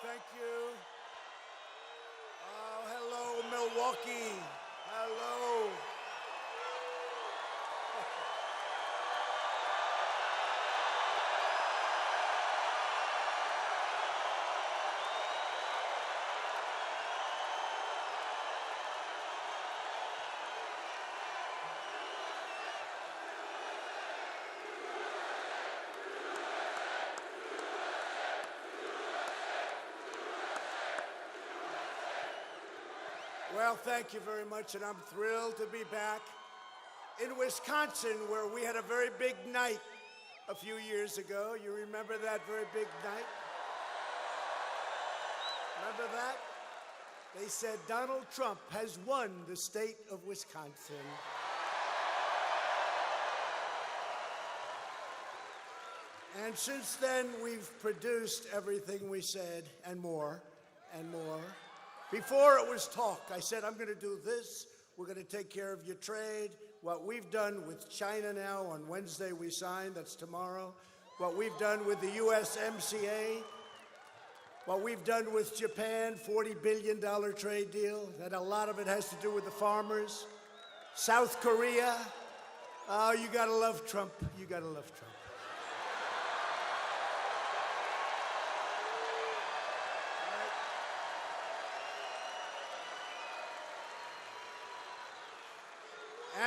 thank you. Oh, hello, Milwaukee. Hello. Well, thank you very much, and I'm thrilled to be back in Wisconsin, where we had a very big night a few years ago. You remember that very big night? Remember that? They said Donald Trump has won the state of Wisconsin. And since then, we've produced everything we said and more and more. Before it was talk, I said, I'm going to do this. We're going to take care of your trade. What we've done with China now, on Wednesday we signed, that's tomorrow. What we've done with the USMCA. What we've done with Japan, $40 billion trade deal. That a lot of it has to do with the farmers. South Korea. Oh, you got to love Trump. You got to love Trump.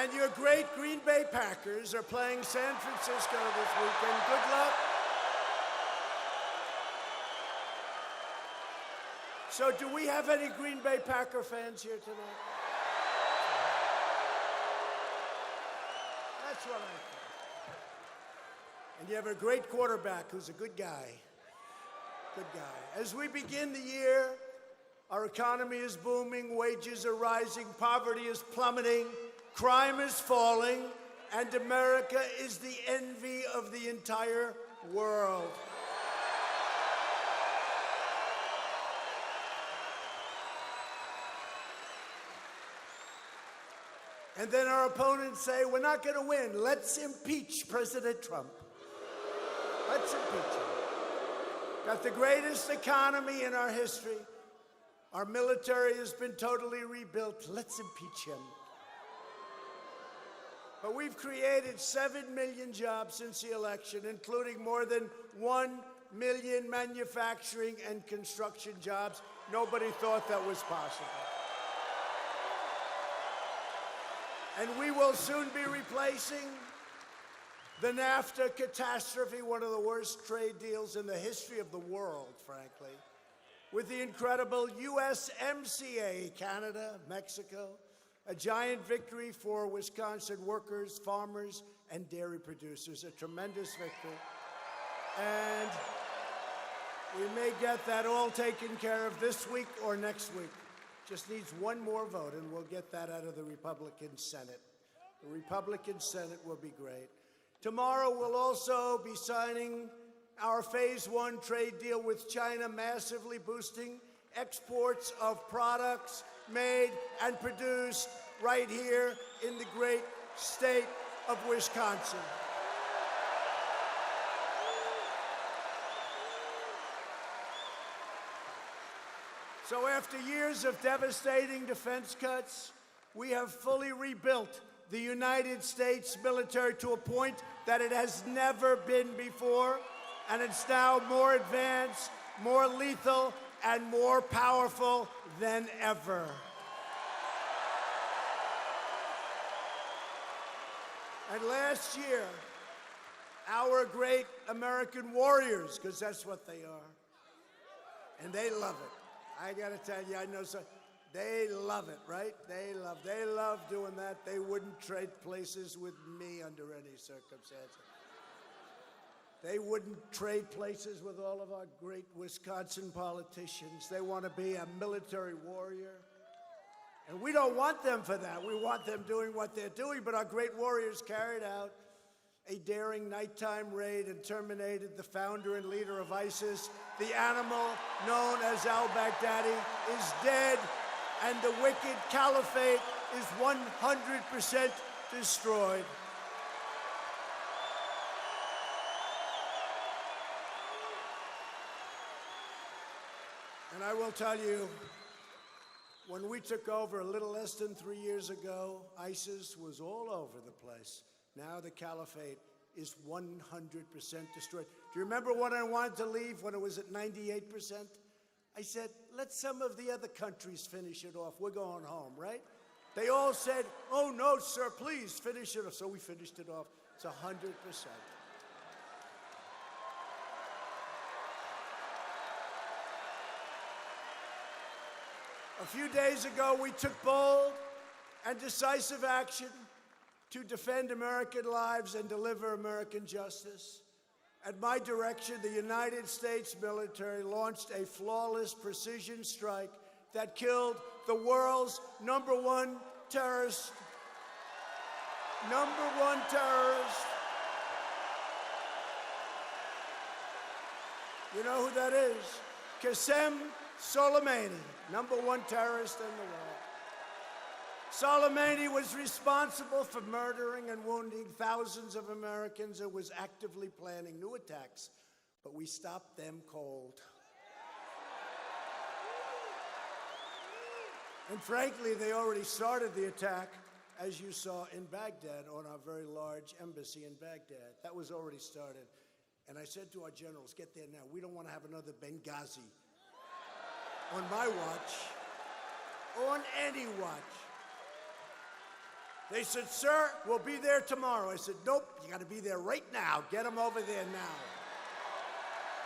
And your great Green Bay Packers are playing San Francisco this weekend. Good luck. So do we have any Green Bay Packer fans here tonight? That's what I thought. And you have a great quarterback who's a good guy. Good guy. As we begin the year, our economy is booming, wages are rising, poverty is plummeting, crime is falling, and America is the envy of the entire world. And then our opponents say, we're not going to win. Let's impeach President Trump. Let's impeach him. Got the greatest economy in our history. Our military has been totally rebuilt. Let's impeach him. But we've created 7 million jobs since the election, including more than 1 million manufacturing and construction jobs. Nobody thought that was possible. And we will soon be replacing the NAFTA catastrophe, one of the worst trade deals in the history of the world, frankly, with the incredible USMCA, Canada, Mexico, a giant victory for Wisconsin workers, farmers, and dairy producers, a tremendous victory. And we may get that all taken care of this week or next week. Just needs one more vote, and we'll get that out of the Republican Senate. The Republican Senate will be great. Tomorrow, we'll also be signing our Phase 1 trade deal with China, massively boosting exports of products made and produced right here in the great state of Wisconsin. So after years of devastating defense cuts, we have fully rebuilt the United States military to a point that it has never been before, and it's now more advanced, more lethal, and more powerful than ever. And last year, our great American warriors, because that's what they are, and they love it. I got to tell you, I know so. They love it, right? They love doing that. They wouldn't trade places with me under any circumstances. They wouldn't trade places with all of our great Wisconsin politicians. They want to be a military warrior. And we don't want them for that. We want them doing what they're doing, but our great warriors carried out a daring nighttime raid and terminated the founder and leader of ISIS. The animal known as al-Baghdadi is dead, and the wicked caliphate is 100% destroyed. And I will tell you, when we took over a little less than 3 years ago, ISIS was all over the place. Now the caliphate is 100% destroyed. Do you remember when I wanted to leave, when it was at 98%? I said, let some of the other countries finish it off. We're going home, right? They all said, oh, no, sir, please finish it off. So we finished it off. It's 100%. A few days ago, we took bold and decisive action to defend American lives and deliver American justice. At my direction, the United States military launched a flawless precision strike that killed the world's #1 terrorist. #1 terrorist. You know who that is? Qasem Soleimani, #1 terrorist in the world. Soleimani was responsible for murdering and wounding thousands of Americans and was actively planning new attacks, but we stopped them cold. And frankly, they already started the attack, as you saw in Baghdad, on our very large embassy in Baghdad. That was already started. And I said to our generals, get there now. We don't want to have another Benghazi on my watch, on any watch. They said, sir, we'll be there tomorrow. I said, nope, you got to be there right now. Get them over there now.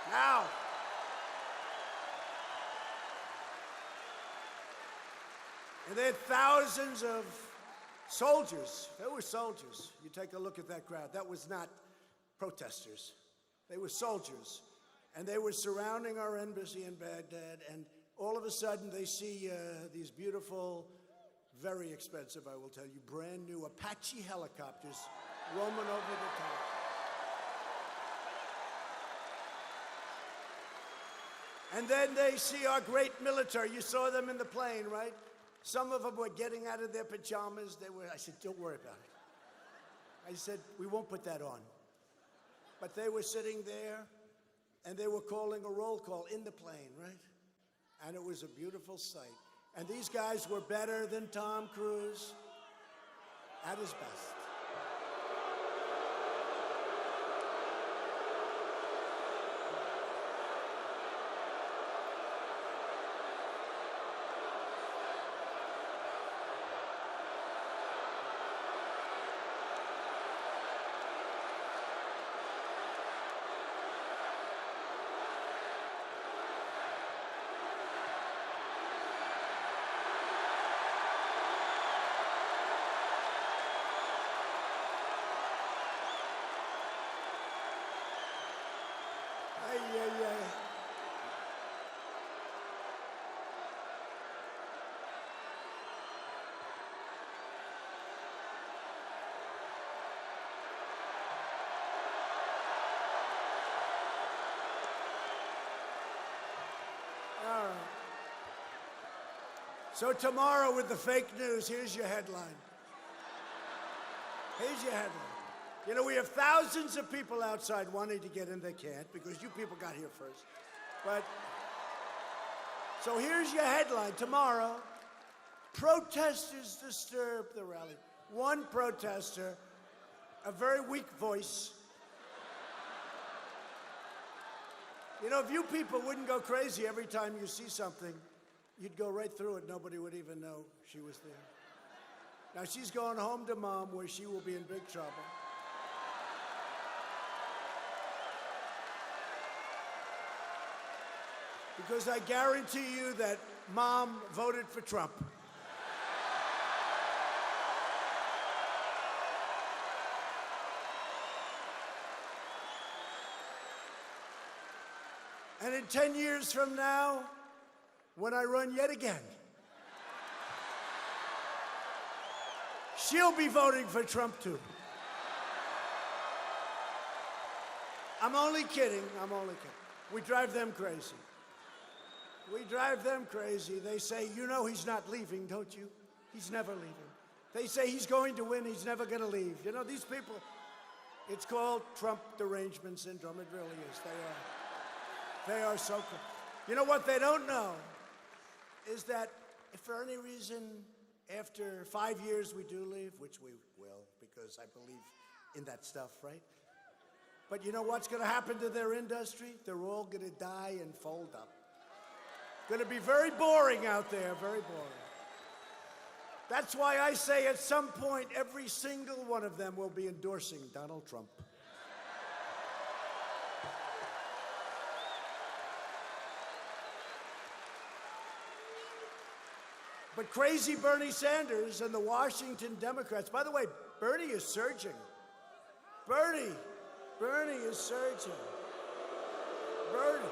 Now. And they had thousands of soldiers. They were soldiers. You take a look at that crowd. That was not protesters. They were soldiers. And they were surrounding our embassy in Baghdad, and all of a sudden they see these beautiful, very expensive, I will tell you, brand new Apache helicopters roaming over the top. And then they see our great military. You saw them in the plane, right? Some of them were getting out of their pajamas. I said, don't worry about it. I said, we won't put that on. But they were sitting there, and they were calling a roll call in the plane, right? And it was a beautiful sight. And these guys were better than Tom Cruise at his best. All right. So tomorrow with the fake news, here's your headline. Here's your headline. You know, we have thousands of people outside wanting to get in. They can't because you people got here first. But, so here's your headline. Tomorrow, protesters disturb the rally. One protester, a very weak voice. You know, if you people wouldn't go crazy every time you see something, you'd go right through it. Nobody would even know she was there. Now, she's going home to mom, where she will be in big trouble. Because I guarantee you that mom voted for Trump. And in 10 years from now, when I run yet again, she'll be voting for Trump too. I'm only kidding. I'm only kidding. We drive them crazy. We drive them crazy. They say, you know he's not leaving, don't you? He's never leaving. They say he's going to win, he's never going to leave. You know, these people, it's called Trump derangement syndrome. It really is. They are so cool. You know what they don't know is that if for any reason after 5 years we do leave, which we will because I believe in that stuff, right? But you know what's going to happen to their industry? They're all going to die and fold up. Going to be very boring out there, very boring. That's why I say at some point every single one of them will be endorsing Donald Trump. But crazy Bernie Sanders and the Washington Democrats, by the way, Bernie is surging. Bernie is surging. Bernie.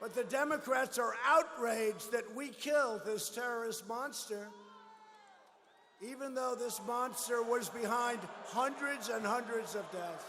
But the Democrats are outraged that we killed this terrorist monster, even though this monster was behind hundreds and hundreds of deaths.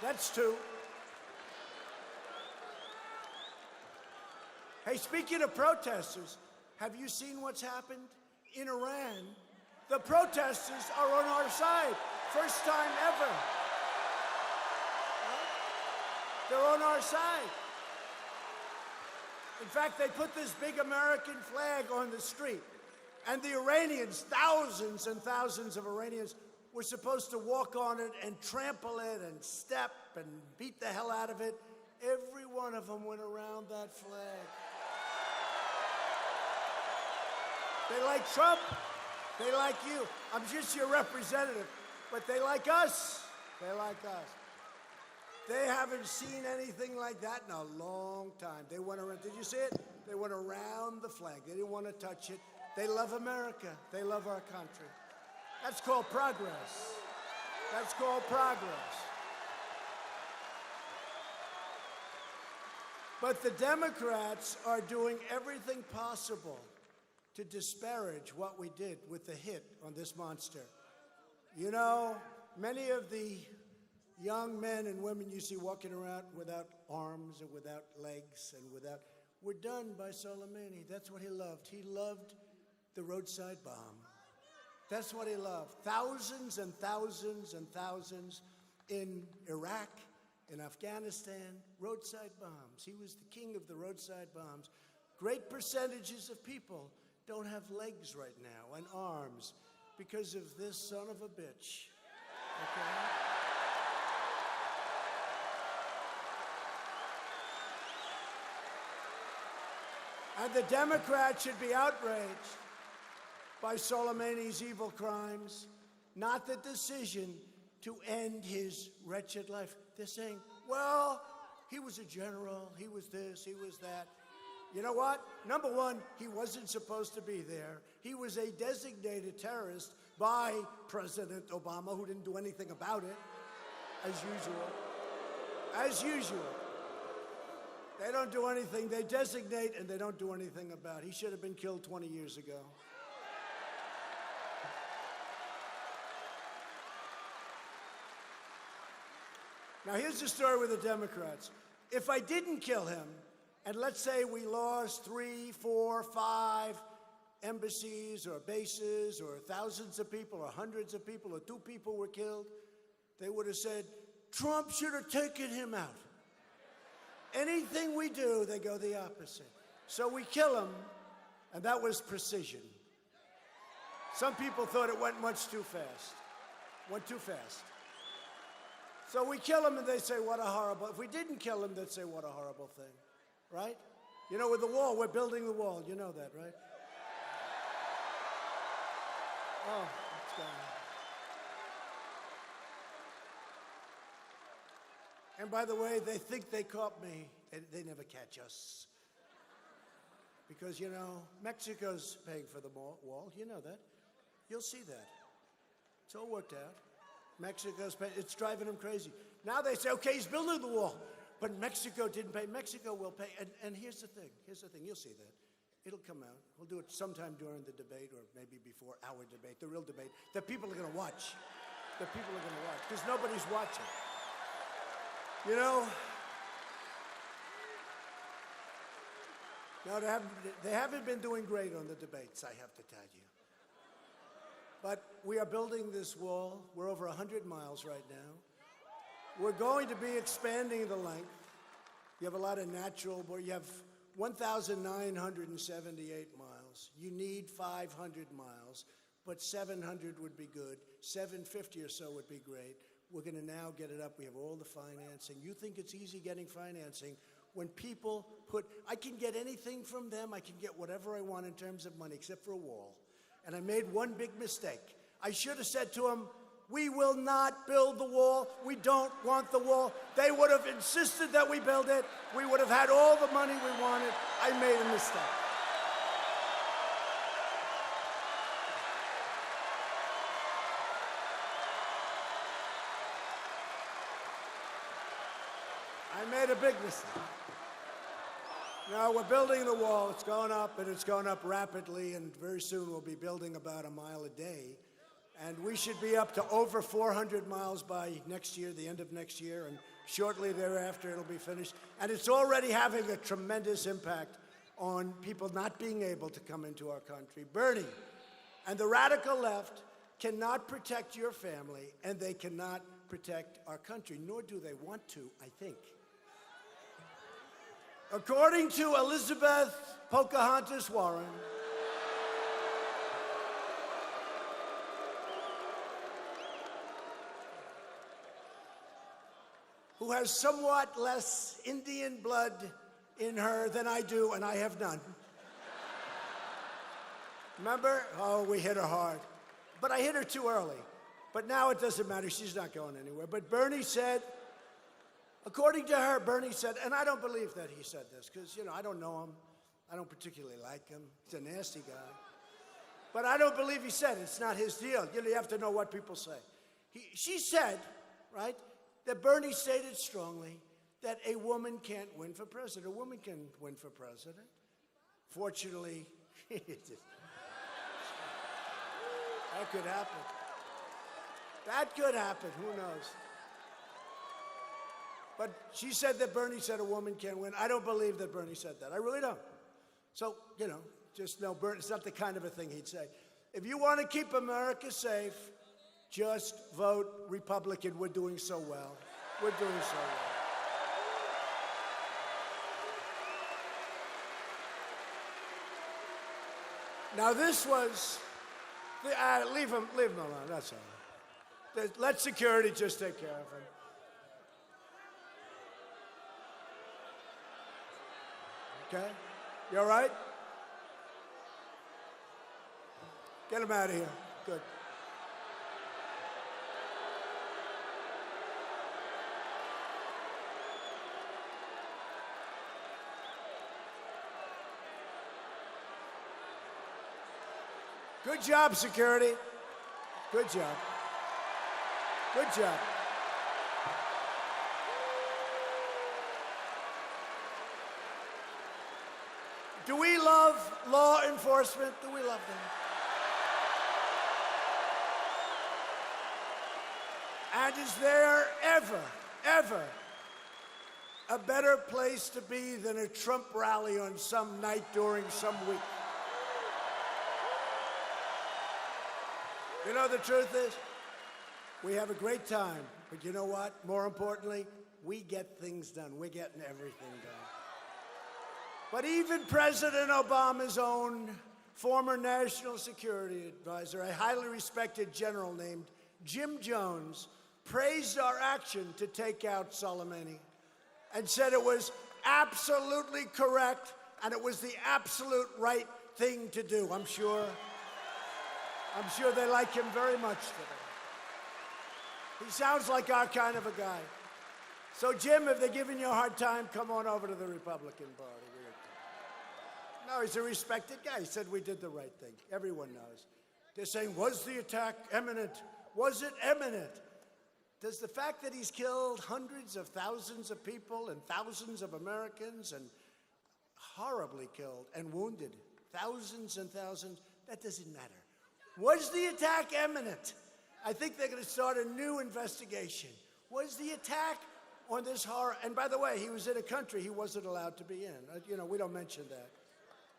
That's two. Hey, speaking of protesters, have you seen what's happened in Iran? The protesters are on our side. First time ever. They're on our side. In fact, they put this big American flag on the street. And the Iranians, thousands and thousands of Iranians, were supposed to walk on it and trample it and step and beat the hell out of it. Every one of them went around that flag. They like Trump. They like you. I'm just your representative. But they like us. They like us. They haven't seen anything like that in a long time. They went around, did you see it? They went around the flag. They didn't want to touch it. They love America. They love our country. That's called progress. That's called progress. But the Democrats are doing everything possible to disparage what we did with the hit on this monster. You know, many of the young men and women you see walking around without arms and without legs and without, were done by Soleimani. That's what he loved. He loved the roadside bomb. That's what he loved. Thousands and thousands and thousands in Iraq, in Afghanistan, roadside bombs. He was the king of the roadside bombs. Great percentages of people don't have legs right now and arms because of this son of a bitch. Okay? And the Democrats should be outraged by Soleimani's evil crimes, not the decision to end his wretched life. They're saying, well, he was a general, he was this, he was that. You know what? Number one, he wasn't supposed to be there. He was a designated terrorist by President Obama, who didn't do anything about it, as usual. As usual. They don't do anything. They designate and they don't do anything about it. He should have been killed 20 years ago. Now, here's the story with the Democrats. If I didn't kill him, and let's say we lost 3, 4, 5 embassies or bases or thousands of people or hundreds of people or 2 people were killed, they would have said, Trump should have taken him out. Anything we do, they go the opposite. So we kill him, and that was precision. Some people thought it went much too fast. Went too fast. So we kill him, and they say, what a horrible... If we didn't kill him, they'd say, what a horrible thing. Right? You know, with the wall, we're building the wall. You know that, right? Oh, it's gone. And by the way, they think they caught me. They never catch us. Because, you know, Mexico's paying for the wall. You know that. You'll see that. It's all worked out. Mexico's paying. It's driving them crazy. Now they say, okay, he's building the wall. But Mexico didn't pay. Mexico will pay. And here's the thing. Here's the thing. You'll see that. It'll come out. We'll do it sometime during the debate or maybe before our debate, the real debate, that people are going to watch. That people are going to watch. Because nobody's watching. You know, no, they haven't been doing great on the debates, I have to tell you. But we are building this wall. We're over 100 miles right now. We're going to be expanding the length. You have a lot of natural, where you have 1,978 miles. You need 500 miles, but 700 would be good. 750 or so would be great. We're going to now get it up. We have all the financing. You think it's easy getting financing when people I can get anything from them. I can get whatever I want in terms of money, except for a wall. And I made one big mistake. I should have said to them, we will not build the wall. We don't want the wall. They would have insisted that we build it. We would have had all the money we wanted. I made a mistake. I made a big mistake. Now, we're building the wall. It's going up, and it's going up rapidly, and very soon we'll be building about a mile a day. And we should be up to over 400 miles by next year, the end of next year, and shortly thereafter it'll be finished. And it's already having a tremendous impact on people not being able to come into our country. Bernie and the radical left cannot protect your family, and they cannot protect our country, nor do they want to, I think. According to Elizabeth Pocahontas Warren, who has somewhat less Indian blood in her than I do, and I have none. Remember? Oh, we hit her hard. But I hit her too early. But now it doesn't matter. She's not going anywhere. But Bernie said, according to her, Bernie said, and I don't believe that he said this, because, you know, I don't know him. I don't particularly like him. He's a nasty guy. But I don't believe he said it. It's not his deal. You know, you have to know what people say. She said, right, that Bernie stated strongly that a woman can't win for president. A woman can win for president. Fortunately, that could happen. That could happen. Who knows? But she said that Bernie said a woman can't win. I don't believe that Bernie said that. I really don't. So, you know, just know Bernie, it's not the kind of a thing he'd say. If you want to keep America safe, just vote Republican. We're doing so well. We're doing so well. Now this was, leave him alone, that's all right. Let security just take care of him. Okay? You all right? Get him out of here. Good. Good job, security. Good job. Good job. Do we love law enforcement? Do we love them? And is there ever a better place to be than a Trump rally on some night during some week? You know, the truth is, we have a great time, but you know what? More importantly, we get things done. We're getting everything done. But even President Obama's own former national security advisor, a highly respected general named Jim Jones, praised our action to take out Soleimani and said it was absolutely correct and it was the absolute right thing to do. I'm sure they like him very much today. He sounds like our kind of a guy. So, Jim, if they're giving you a hard time, come on over to the Republican Party. No, he's a respected guy. He said we did the right thing. Everyone knows. They're saying, was the attack imminent? Was it imminent? Does the fact that he's killed hundreds of thousands of people and thousands of Americans and horribly killed and wounded thousands and thousands, that doesn't matter. Was the attack imminent? I think they're going to start a new investigation. Was the attack on this horror? And by the way, he was in a country he wasn't allowed to be in. You know, we don't mention that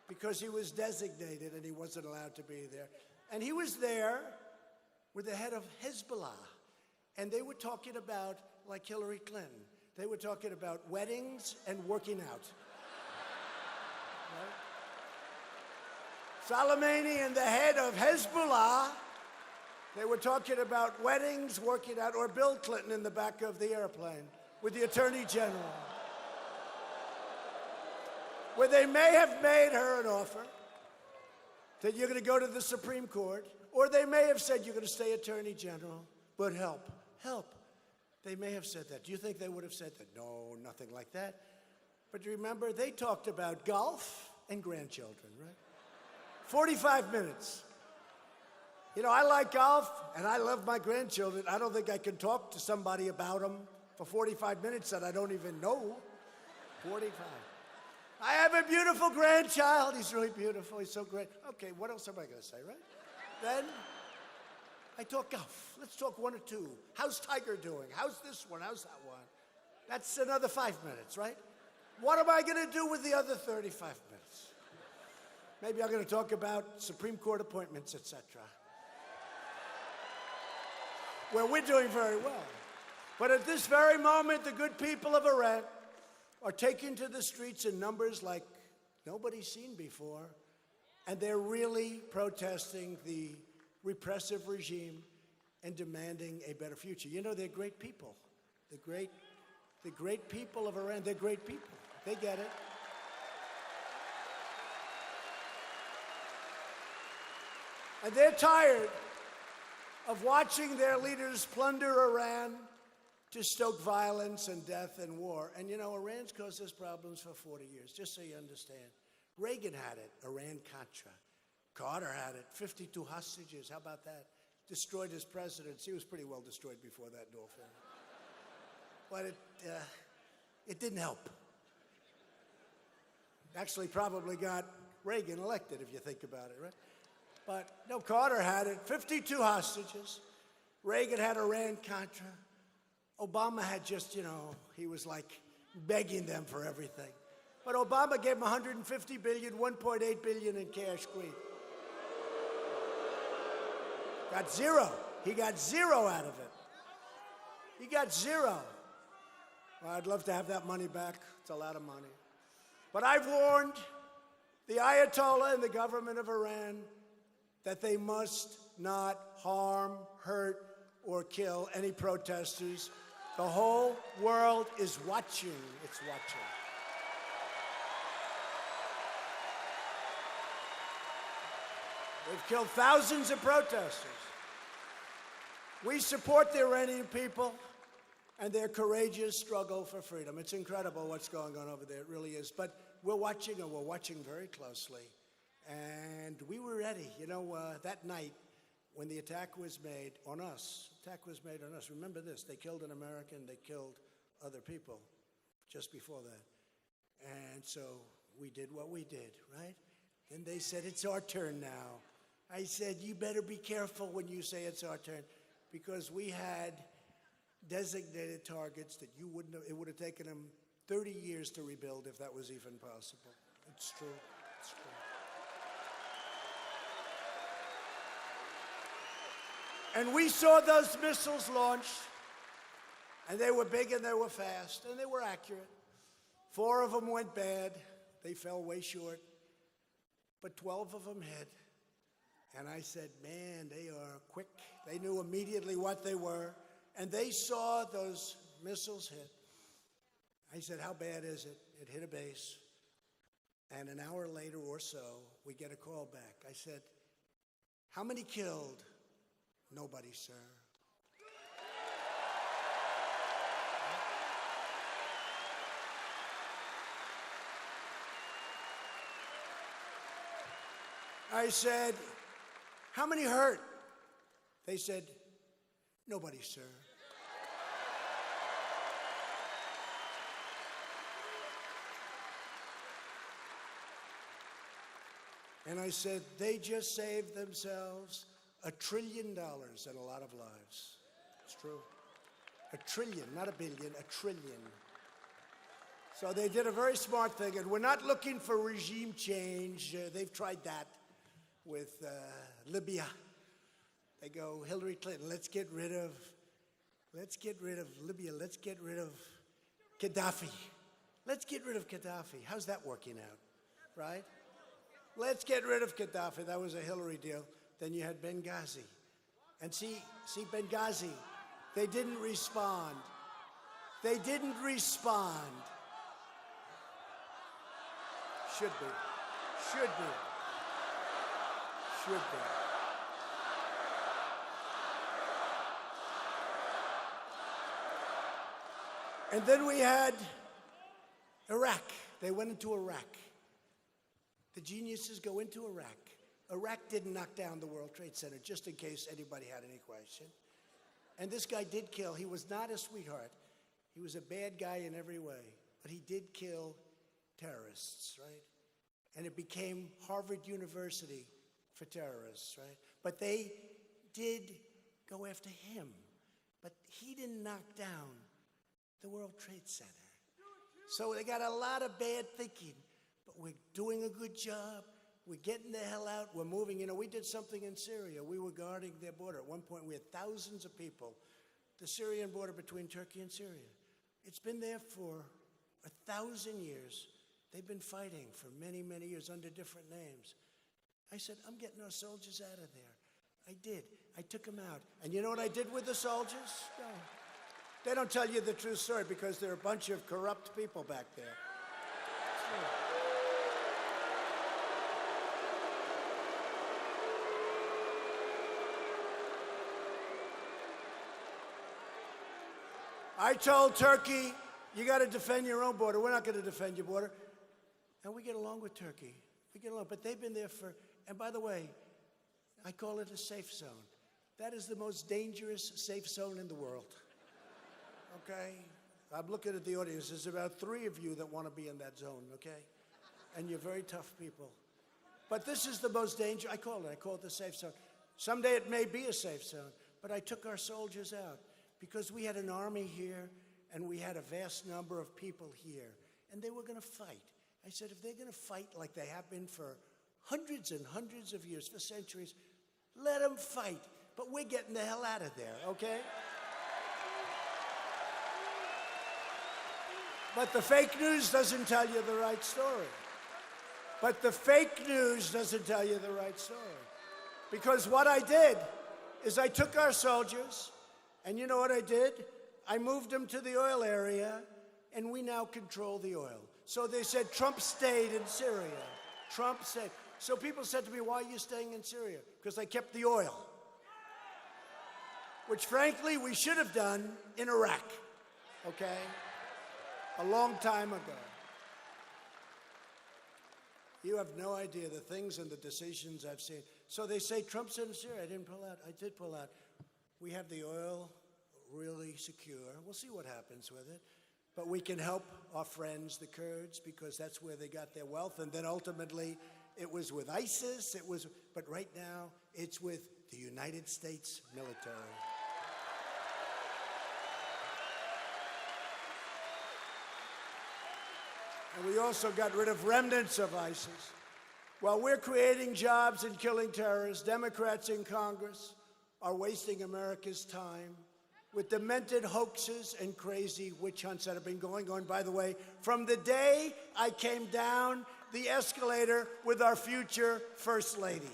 because he was designated and he wasn't allowed to be there. And he was there with the head of Hezbollah. And they were talking about, like Hillary Clinton, they were talking about weddings and working out. Right? Soleimani and the head of Hezbollah, they were talking about weddings, working out, or Bill Clinton in the back of the airplane with the Attorney General, where they may have made her an offer that you're going to go to the Supreme Court, or they may have said you're going to stay Attorney General, but help. They may have said that. Do you think they would have said that? No, nothing like that. But remember, they talked about golf and grandchildren, right? 45 minutes. You know, I like golf, and I love my grandchildren. I don't think I can talk to somebody about them for 45 minutes that I don't even know. 45. I have a beautiful grandchild. He's really beautiful. He's so great. Okay, what else am I going to say, right? Then I talk golf. Let's talk one or two. How's Tiger doing? How's this one? How's that one? That's another 5 minutes, right? What am I going to do with the other 35 minutes? Maybe I'm going to talk about Supreme Court appointments, etc. Where we're doing very well. But at this very moment, the good people of Iran are taking to the streets in numbers like nobody's seen before, and they're really protesting the repressive regime and demanding a better future. You know, they're great people. The great people of Iran, they're great people. They get it. And they're tired of watching their leaders plunder Iran to stoke violence and death and war. And you know, Iran's caused us problems for 40 years, just so you understand. Reagan had it, Iran-Contra. Carter had it, 52 hostages. How about that? Destroyed his presidency. He was pretty well destroyed before that, in all fairness. But it didn't help. Actually, probably got Reagan elected, if you think about it, right? But no, Carter had it, 52 hostages. Reagan had Iran-Contra. Obama had just, you know, he was like begging them for everything. But Obama gave him $150 billion, $1.8 billion in cash green. Got zero. He got zero out of it. He got zero. Well, I'd love to have that money back. It's a lot of money. But I've warned the Ayatollah and the government of Iran that they must not harm, hurt, or kill any protesters. The whole world is watching. It's watching. They've killed thousands of protesters. We support the Iranian people and their courageous struggle for freedom. It's incredible what's going on over there. It really is. But we're watching, and we're watching very closely. And we were ready. You know, that night when the attack was made on us, remember this, they killed an American, they killed other people just before that. And so we did what we did, right? Then they said, it's our turn now. I said, you better be careful when you say it's our turn, because we had designated targets that you wouldn't have, it would have taken them 30 years to rebuild if that was even possible. It's true. It's true. And we saw those missiles launched, and they were big and they were fast and they were accurate. 4 of them went bad. They fell way short, but 12 of them hit. And I said, man, they are quick. They knew immediately what they were, and they saw those missiles hit. I said, how bad is it? It hit a base, and an hour later or so, we get a call back. I said, how many killed? Nobody, sir. I said, how many hurt? They said, nobody, sir. And I said, they just saved themselves $1 trillion and a lot of lives. It's true. $1 trillion, not a billion, $1 trillion. So they did a very smart thing, and we're not looking for regime change. They've tried that with Libya. They go, Hillary Clinton, let's get rid of Libya. Let's get rid of Gaddafi. Let's get rid of Gaddafi. How's that working out, right? Let's get rid of Gaddafi. That was a Hillary deal. Then you had Benghazi. And see Benghazi, they didn't respond. They didn't respond. Should be. Should be. Should be. And then we had Iraq. They went into Iraq. The geniuses go into Iraq. Iraq didn't knock down the World Trade Center, just in case anybody had any question. And this guy did kill. He was not a sweetheart. He was a bad guy in every way. But he did kill terrorists, right? And it became Harvard University for terrorists, right? But they did go after him. But he didn't knock down the World Trade Center. So they got a lot of bad thinking. But we're doing a good job. We're getting the hell out. We're moving. You know, we did something in Syria. We were guarding their border. At one point, we had thousands of people. The Syrian border between Turkey and Syria. It's been there for 1,000 years. They've been fighting for many, many years under different names. I said, I'm getting our soldiers out of there. I did. I took them out. And you know what I did with the soldiers? No. They don't tell you the true story because they're a bunch of corrupt people back there. I told Turkey, you got to defend your own border. We're not going to defend your border. And we get along with Turkey. We get along. But they've been there for, and by the way, I call it a safe zone. That is the most dangerous safe zone in the world. Okay? I'm looking at the audience. There's about 3 of you that want to be in that zone, okay? And you're very tough people. But this is the most dangerous. I call it the safe zone. Someday it may be a safe zone. But I took our soldiers out because we had an army here and we had a vast number of people here. And they were going to fight. I said, if they're going to fight like they have been for hundreds and hundreds of years, for centuries, let them fight. But we're getting the hell out of there, okay? But the fake news doesn't tell you the right story. But the fake news doesn't tell you the right story. Because what I did is I took our soldiers, and you know what I did? I moved them to the oil area, and we now control the oil. So they said Trump stayed in Syria. Trump stayed. So people said to me, why are you staying in Syria? Because I kept the oil. Which, frankly, we should have done in Iraq, okay? A long time ago. You have no idea the things and the decisions I've seen. So they say Trump's in Syria. I didn't pull out. I did pull out. We have the oil really secure. We'll see what happens with it. But we can help our friends, the Kurds, because that's where they got their wealth. And then ultimately, it was with ISIS. But right now, it's with the United States military. And we also got rid of remnants of ISIS. While we're creating jobs and killing terrorists, Democrats in Congress are wasting America's time with demented hoaxes and crazy witch hunts that have been going on, by the way, from the day I came down the escalator with our future First Lady.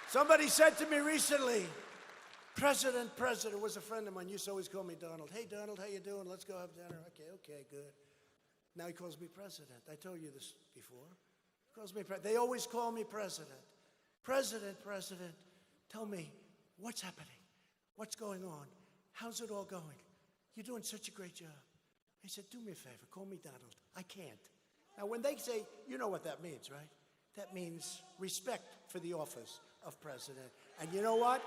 Somebody said to me recently, President was a friend of mine, used to always call me Donald. Hey, Donald, how you doing? Let's go have dinner. Okay, good. Now he calls me President. I told you this before. He calls me President. They always call me President. President, tell me, what's happening? What's going on? How's it all going? You're doing such a great job. He said, do me a favor, call me Donald. I can't. Now, when they say, you know what that means, right? That means respect for the office of president. And you know what?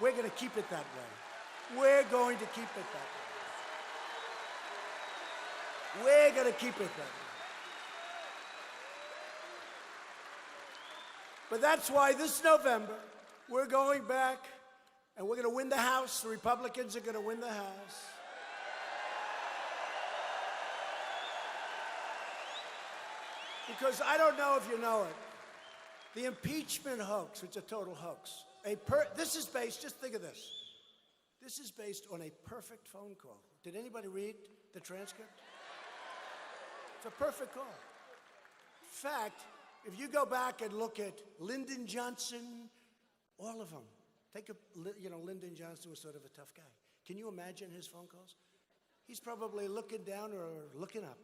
We're going to keep it that way. We're going to keep it that way. We're going to keep it that way. But that's why this November, we're going back and we're going to win the House. The Republicans are going to win the House. Because I don't know if you know it, the impeachment hoax, which is a total hoax. This is based, just think of this. This is based on a perfect phone call. Did anybody read the transcript? It's a perfect call. In fact, if you go back and look at Lyndon Johnson, all of them, Lyndon Johnson was sort of a tough guy. Can you imagine his phone calls? He's probably looking down or looking up,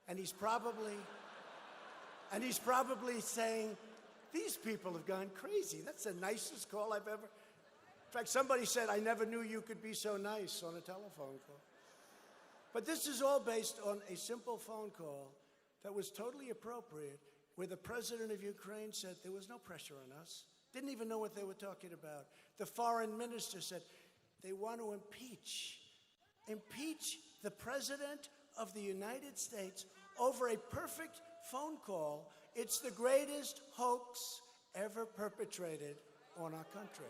and he's probably saying, these people have gone crazy. That's the nicest call I've ever. In fact, somebody said, I never knew you could be so nice on a telephone call. But this is all based on a simple phone call that was totally appropriate, where the president of Ukraine said there was no pressure on us, didn't even know what they were talking about. The foreign minister said they want to impeach the president of the United States over a perfect phone call. It's the greatest hoax ever perpetrated on our country.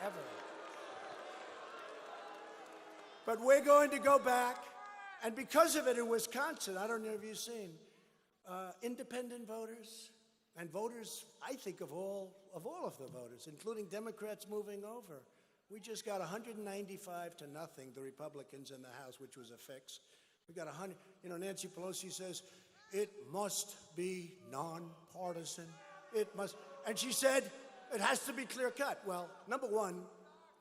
Ever. But we're going to go back, and because of it in Wisconsin, I don't know if you've seen, independent voters and voters, I think of all of the voters, including Democrats moving over. We just got 195 to nothing, the Republicans in the House, which was a fix. We got 100, Nancy Pelosi says, it must be nonpartisan. It must, and she said, it has to be clear cut. Well, number one,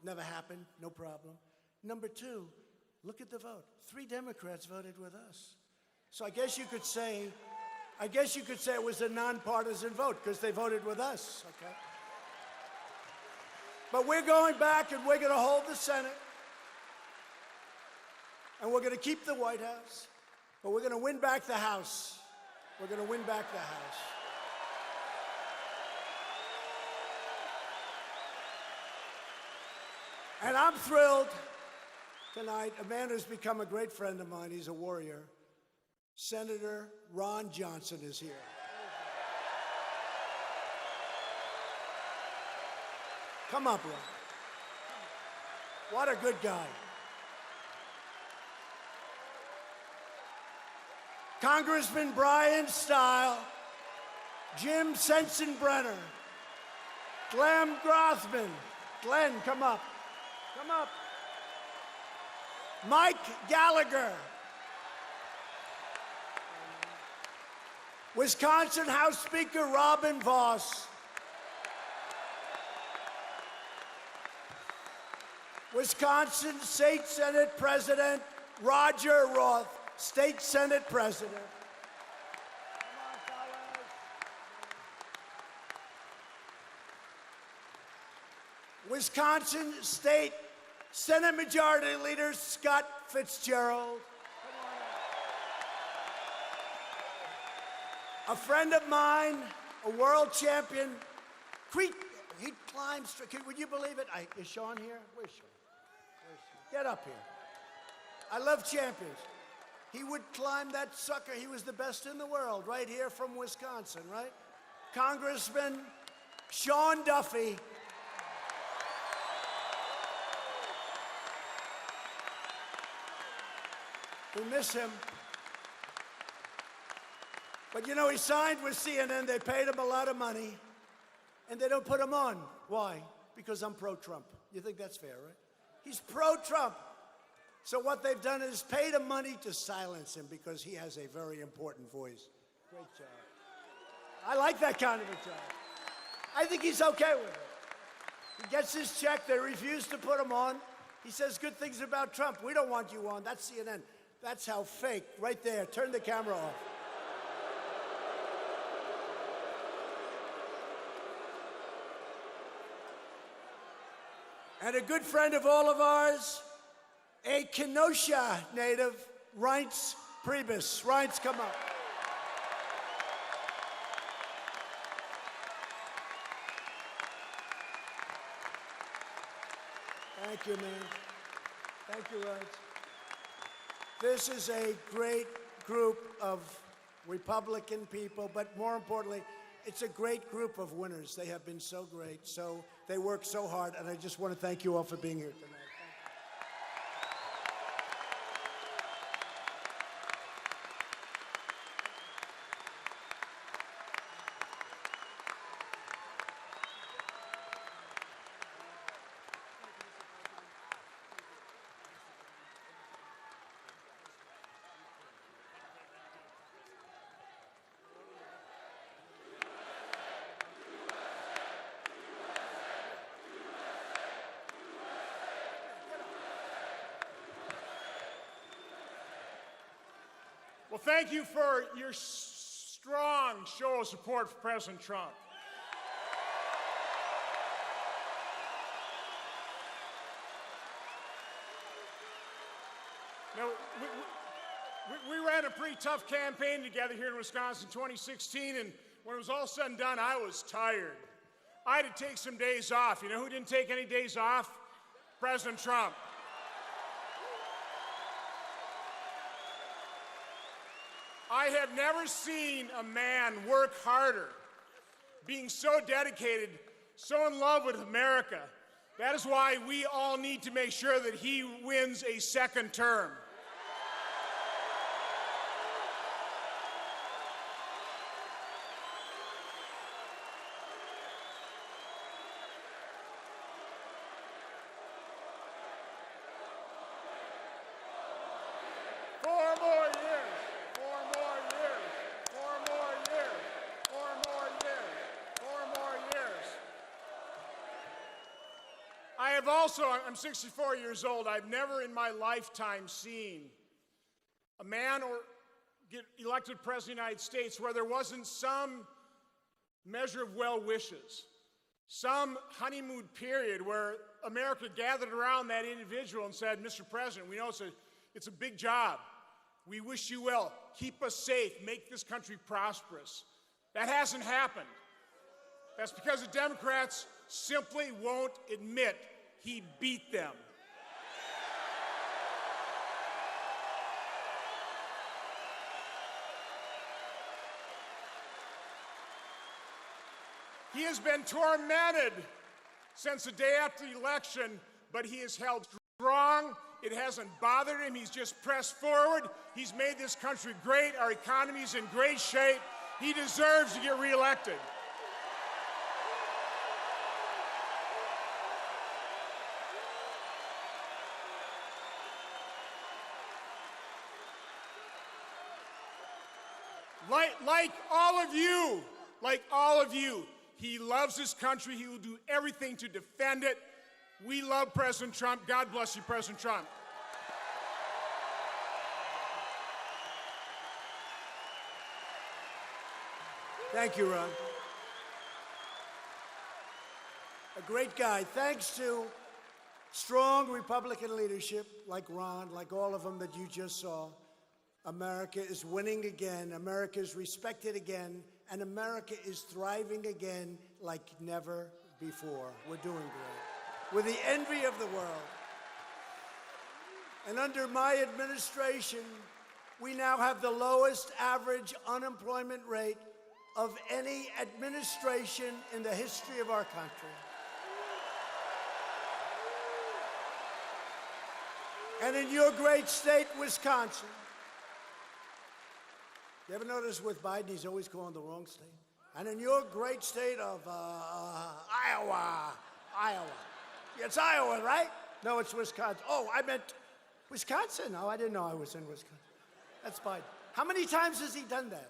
never happened, no problem. Number two, look at the vote. 3 Democrats voted with us. So I guess you could say it was a nonpartisan vote because they voted with us, okay? But we're going back and we're going to hold the Senate. And we're going to keep the White House. But we're going to win back the House. We're going to win back the House. And I'm thrilled tonight. A man who's become a great friend of mine. He's a warrior. Senator Ron Johnson is here. Come up, Ron. What a good guy. Congressman Brian Stile, Jim Sensenbrenner, Glenn Grothman. Glenn, come up. Come up. Mike Gallagher. Wisconsin House Speaker Robin Vos. Wisconsin State Senate President Roger Roth, State Senate President. Come on, fellas. Wisconsin State Senate Majority Leader Scott Fitzgerald. A friend of mine, a world champion, he climbs, would you believe it? Is Sean here? Where's Sean? Get up here. I love champions. He would climb that sucker. He was the best in the world, right here from Wisconsin, right? Congressman Sean Duffy. We miss him. But he signed with CNN. They paid him a lot of money, and they don't put him on. Why? Because I'm pro-Trump. You think that's fair, right? He's pro-Trump. So what they've done is paid him money to silence him because he has a very important voice. Great job. I like that kind of a job. I think he's okay with it. He gets his check. They refuse to put him on. He says good things about Trump. We don't want you on. That's CNN. That's how fake. Right there. Turn the camera off. And a good friend of all of ours, a Kenosha native, Reince Priebus. Reince, come up. Thank you, man. Thank you, Reince. This is a great group of Republican people, but more importantly, it's a great group of winners. They have been so great. They work so hard, and I just want to thank you all for being here tonight. Well, thank you for your strong show of support for President Trump. Now, we ran a pretty tough campaign together here in Wisconsin in 2016, and when it was all said and done, I was tired. I had to take some days off. You know who didn't take any days off? President Trump. I have never seen a man work harder, being so dedicated, so in love with America. That is why we all need to make sure that he wins a second term. I'm 64 years old. I've never in my lifetime seen a man get elected president of the United States where there wasn't some measure of well wishes, some honeymoon period where America gathered around that individual and said, Mr. President, we know it's a big job. We wish you well. Keep us safe. Make this country prosperous. That hasn't happened. That's because the Democrats simply won't admit he beat them. He has been tormented since the day after the election, but he has held strong. It hasn't bothered him. He's just pressed forward. He's made this country great. Our economy's in great shape. He deserves to get reelected. Like all of you, he loves this country. He will do everything to defend it. We love President Trump. God bless you, President Trump. Thank you, Ron. A great guy. Thanks to strong Republican leadership like Ron, like all of them that you just saw, America is winning again, America is respected again, and America is thriving again like never before. We're doing great. We're the envy of the world. And under my administration, we now have the lowest average unemployment rate of any administration in the history of our country. And in your great state, Wisconsin, you ever notice with Biden, he's always calling the wrong state? And in your great state of Iowa. It's Iowa, right? No, it's Wisconsin. Oh, I meant Wisconsin. No, I didn't know I was in Wisconsin. That's Biden. How many times has he done that?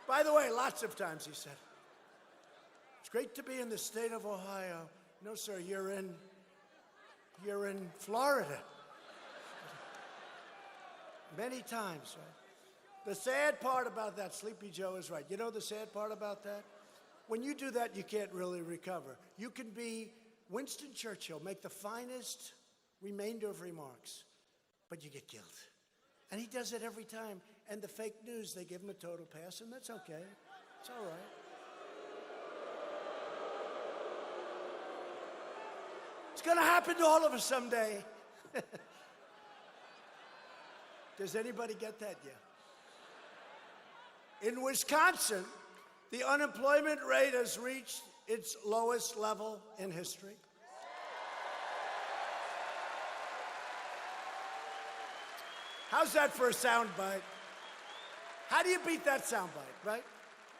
By the way, lots of times he said, it's great to be in the state of Ohio. No, sir, you're in Florida. Many times, right? The sad part about that, Sleepy Joe is right. You know the sad part about that? When you do that, you can't really recover. You can be Winston Churchill, make the finest remainder of remarks, but you get killed. And he does it every time. And the fake news, they give him a total pass, and that's okay. It's all right. It's going to happen to all of us someday. Does anybody get that yet? In Wisconsin, the unemployment rate has reached its lowest level in history. How's that for a soundbite? How do you beat that soundbite, right?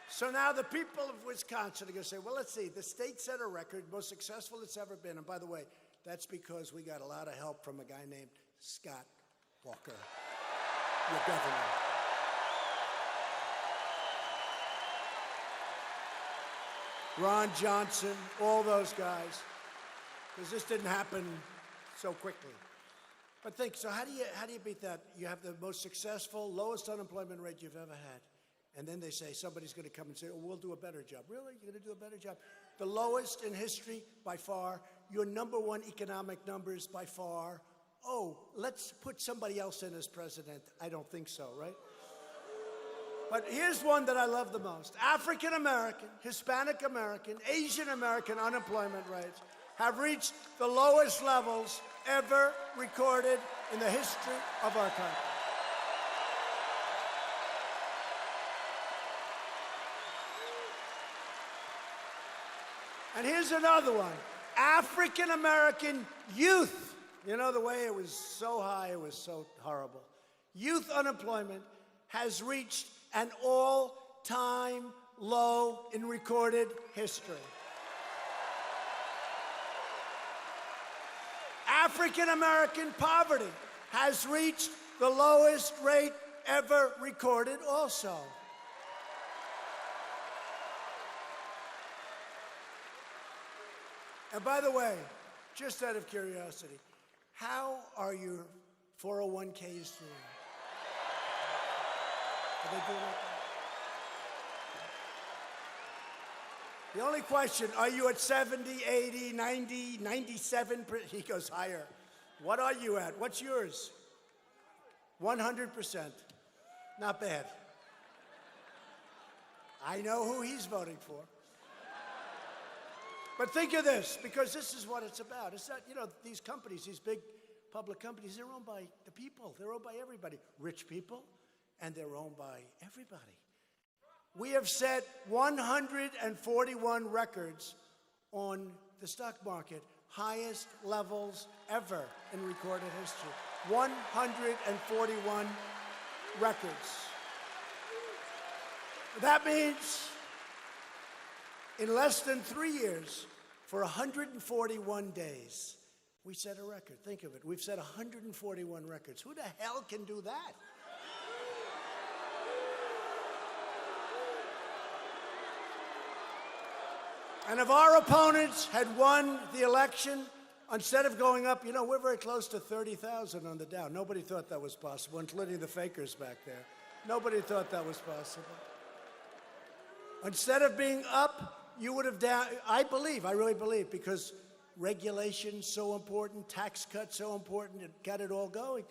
So now the people of Wisconsin are going to say, well, let's see, the state set a record, most successful it's ever been. And by the way, that's because we got a lot of help from a guy named Scott Walker, your governor. Ron Johnson, all those guys, because this didn't happen so quickly. But think, so how do you beat that? You have the most successful, lowest unemployment rate you've ever had. And then they say, somebody's going to come and say, oh, we'll do a better job. Really? You're going to do a better job? The lowest in history by far. Your number one economic numbers by far. Oh, let's put somebody else in as president. I don't think so, right? But here's one that I love the most. African American, Hispanic American, Asian American unemployment rates have reached the lowest levels ever recorded in the history of our country. And here's another one. African American youth. You know, the way it was so high, it was so horrible. Youth unemployment has reached an all-time low in recorded history. African American poverty has reached the lowest rate ever recorded also. And by the way, just out of curiosity, how are your 401ks doing? Are they doing like that? The only question, are you at 70, 80, 90, 97? He goes higher. What are you at? What's yours? 100%. Not bad. I know who he's voting for. But think of this, because this is what it's about. It's not, you know, these companies, these big public companies, they're owned by the people. They're owned by everybody. Rich people, and they're owned by everybody. We have set 141 records on the stock market, highest levels ever in recorded history. 141 records. That means in less than 3 years, for 141 days, we set a record. Think of it. We've set 141 records. Who the hell can do that? And if our opponents had won the election, instead of going up, you know, we're very close to 30,000 on the Dow. Nobody thought that was possible, including the fakers back there. Nobody thought that was possible. Instead of being up, you would have down, I really believe, because regulation's so important, tax cuts so important, it got it all going.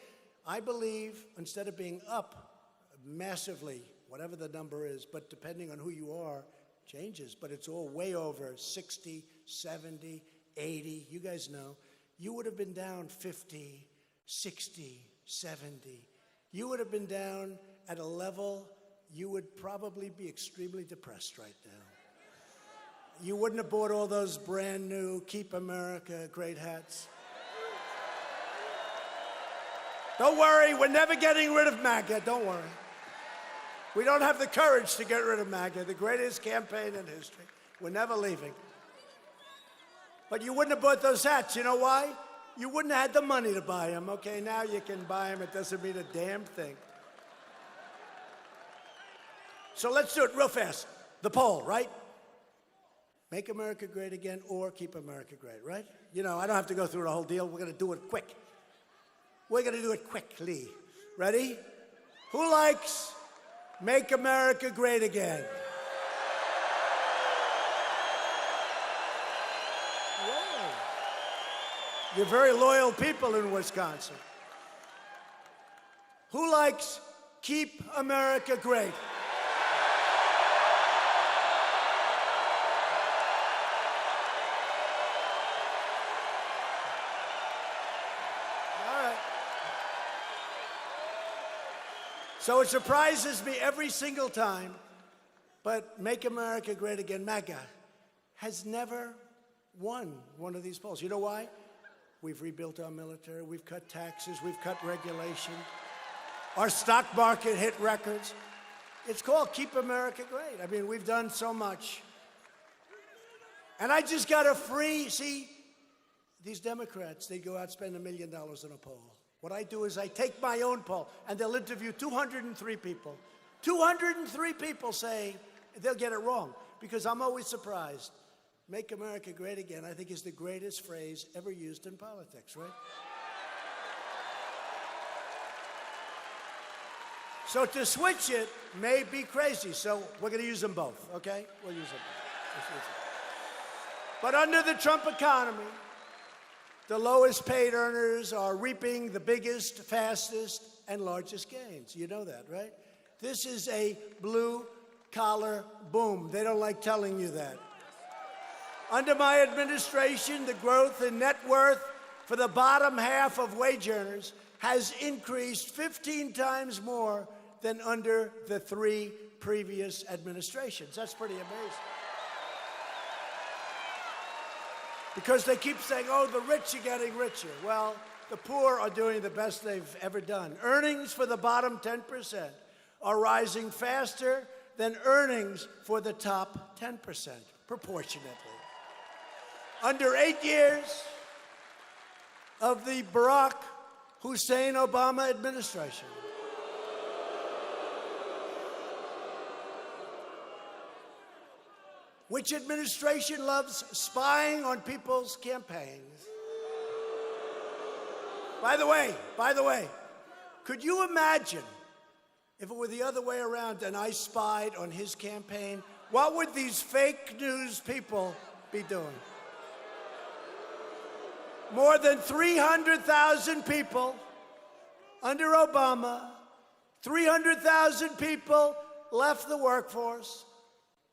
I believe instead of being up massively, whatever the number is, but depending on who you are, changes, but it's all way over 60, 70, 80, you guys know. You would have been down 50, 60, 70. You would have been down at a level you would probably be extremely depressed right now. You wouldn't have bought all those brand new Keep America great hats. Don't worry, we're never getting rid of MAGA, don't worry. We don't have the courage to get rid of MAGA, the greatest campaign in history. We're never leaving. But you wouldn't have bought those hats, you know why? You wouldn't have had the money to buy them. Okay, now you can buy them, it doesn't mean a damn thing. So let's do it real fast. The poll, right? Make America great again or keep America great, right? You know, I don't have to go through the whole deal. We're going to do it quick. We're going to do it quickly. Ready? Who likes Make America Great Again? Yay. You're very loyal people in Wisconsin. Who likes Keep America Great? All right. So it surprises me every single time, but Make America Great Again, MAGA, has never won one of these polls. You know why? We've rebuilt our military, we've cut taxes, we've cut regulation. Our stock market hit records. It's called Keep America Great. I mean, we've done so much. And I just got a free, see, these Democrats, they go out, spend $1 million on a poll. What I do is I take my own poll, and they'll interview 203 people. 203 people say they'll get it wrong, because I'm always surprised. Make America Great Again, I think, is the greatest phrase ever used in politics, right? So to switch it may be crazy, so we're going to use them both, okay? We'll use them both. But under the Trump economy, the lowest paid earners are reaping the biggest, fastest, and largest gains. You know that, right? This is a blue-collar boom. They don't like telling you that. Under my administration, the growth in net worth for the bottom half of wage earners has increased 15 times more than under the 3 previous administrations. That's pretty amazing. Because they keep saying, oh, the rich are getting richer. Well, the poor are doing the best they've ever done. Earnings for the bottom 10% are rising faster than earnings for the top 10%, proportionately. Under 8 years of the Barack Hussein Obama administration, which administration loves spying on people's campaigns? By the way, could you imagine if it were the other way around and I spied on his campaign? What would these fake news people be doing? More than 300,000 people under Obama, 300,000 people left the workforce.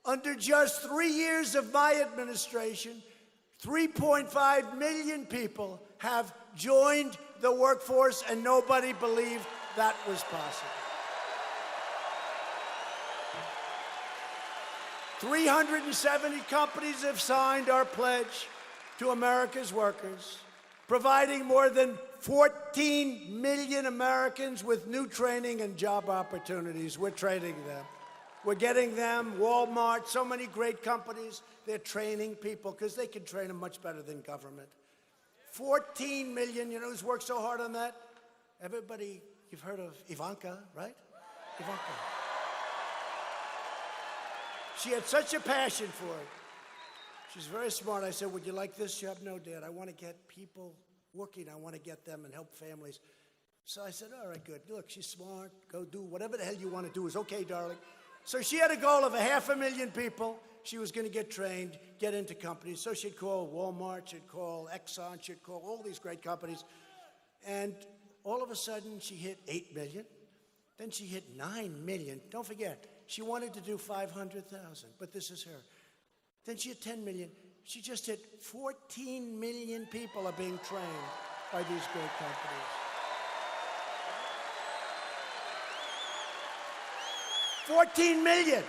Under just 3 years of my administration, 3.5 million people have joined the workforce, and nobody believed that was possible. 370 companies have signed our pledge to America's workers, providing more than 14 million Americans with new training and job opportunities. We're training them. We're getting them, Walmart, so many great companies, they're training people because they can train them much better than government. 14 million, you know who's worked so hard on that? Everybody, you've heard of Ivanka, right? Ivanka. She had such a passion for it. She's very smart. I said, would you like this job? No, Dad, I want to get people working. I want to get them and help families. So I said, all right, good. Look, she's smart. Go do whatever the hell you want to do is okay, darling. So she had a goal of 500,000 people. She was going to get trained, get into companies. So she'd call Walmart, she'd call Exxon, she'd call all these great companies. And all of a sudden, she hit 8 million. Then she hit 9 million. Don't forget, she wanted to do 500,000, but this is her. Then she hit 10 million. She just hit 14 million people are being trained by these great companies. 14 million.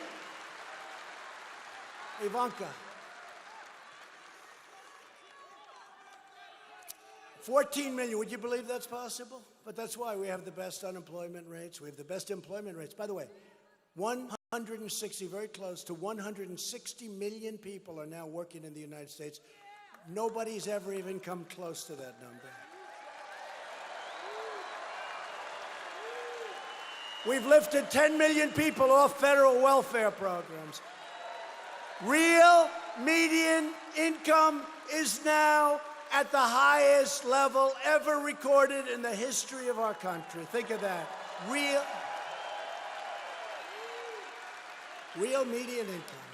Ivanka. 14 million. Would you believe that's possible? But that's why we have the best unemployment rates. We have the best employment rates. By the way, 160, very close to 160 million people are now working in the United States. Nobody's ever even come close to that number. We've lifted 10 million people off federal welfare programs. Real median income is now at the highest level ever recorded in the history of our country. Think of that. Real median income.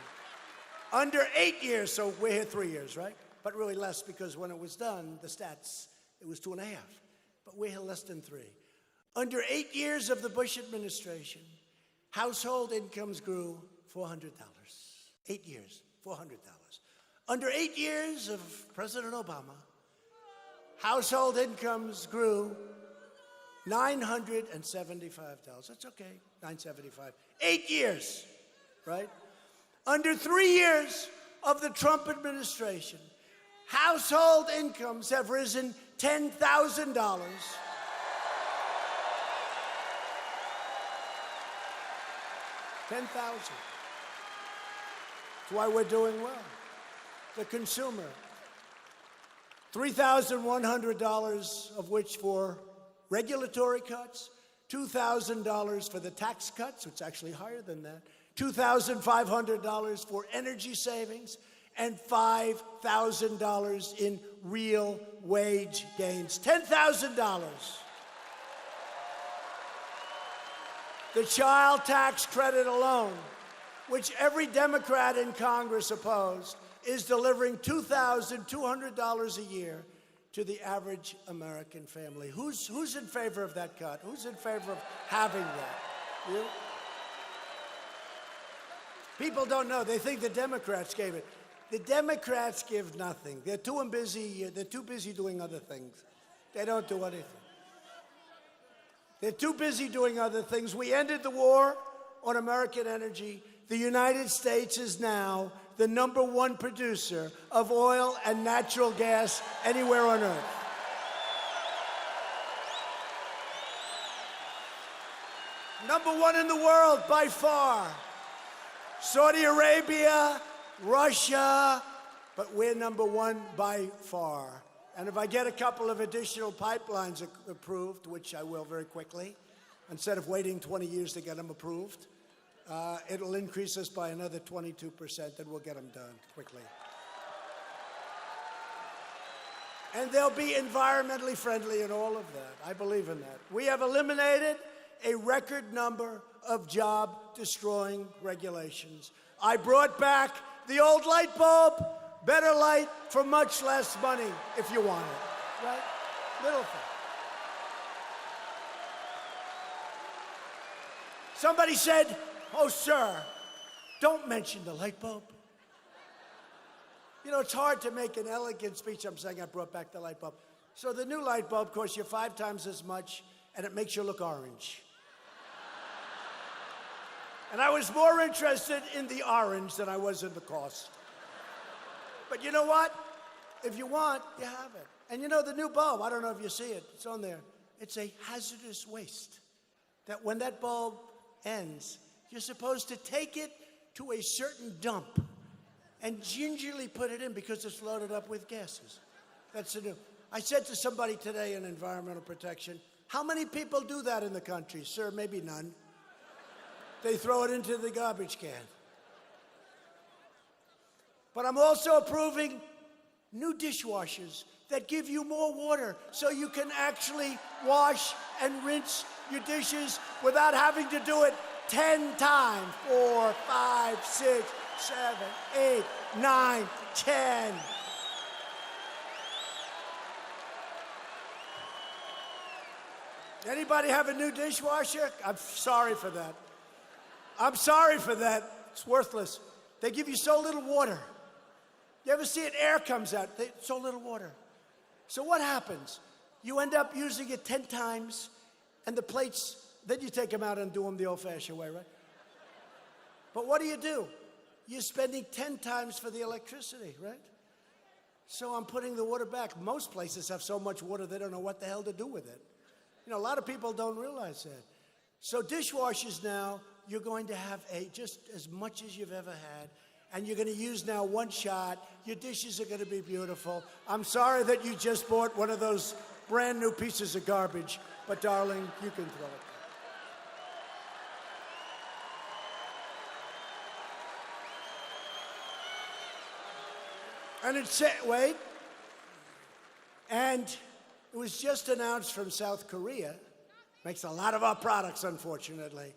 Under 8 years, so we're here 3 years, right? But really less, because when it was done, the stats, it was 2.5. But we're here less than 3. Under 8 years of the Bush administration, household incomes grew $400. 8 years, $400. Under 8 years of President Obama, household incomes grew $975. That's okay, $975. 8 years, right? Under 3 years of the Trump administration, household incomes have risen $10,000. $10,000. That's why we're doing well. The consumer, $3,100 of which for regulatory cuts, $2,000 for the tax cuts, which is actually higher than that, $2,500 for energy savings, and $5,000 in real wage gains. $10,000. The child tax credit alone, which every Democrat in Congress opposed, is delivering $2,200 a year to the average American family. Who's in favor of that cut? Who's in favor of having that? You? People don't know. They think the Democrats gave it. The Democrats give nothing. They're too busy doing other things. They don't do anything. They're too busy doing other things. We ended the war on American energy. The United States is now the #1 producer of oil and natural gas anywhere on earth. #1 in the world by far. Saudi Arabia, Russia, but we're #1 by far. And if I get a couple of additional pipelines approved, which I will very quickly, instead of waiting 20 years to get them approved, it'll increase us by another 22%, and we'll get them done quickly. And they'll be environmentally friendly and all of that. I believe in that. We have eliminated a record number of job-destroying regulations. I brought back the old light bulb, better light for much less money if you want it, right? Little thing. Somebody said, "Oh, sir, don't mention the light bulb." You know, it's hard to make an elegant speech. I'm saying I brought back the light bulb. So the new light bulb costs you 5 times as much, and it makes you look orange. And I was more interested in the orange than I was in the cost. But you know what? If you want, you have it. And you know, the new bulb, I don't know if you see it, it's on there. It's a hazardous waste. That when that bulb ends, you're supposed to take it to a certain dump and gingerly put it in because it's loaded up with gases. That's the new. I said to somebody today in environmental protection, how many people do that in the country? Sir, maybe none. They throw it into the garbage can. But I'm also approving new dishwashers that give you more water so you can actually wash and rinse your dishes without having to do it 10 times. 4, 5, 6, 7, 8, 9, 10. Anybody have a new dishwasher? I'm sorry for that. I'm sorry for that. It's worthless. They give you so little water. You ever see it? Air comes out. So little water. So what happens? You end up using it 10 times, and the plates, then you take them out and do them the old-fashioned way, right? But what do? You're spending 10 times for the electricity, right? So I'm putting the water back. Most places have so much water they don't know what the hell to do with it. You know, a lot of people don't realize that. So dishwashers now, you're going to have just as much as you've ever had, and you're going to use now one shot. Your dishes are going to be beautiful. I'm sorry that you just bought one of those brand new pieces of garbage, but darling, you can throw it. And and it was just announced from South Korea, makes a lot of our products, unfortunately.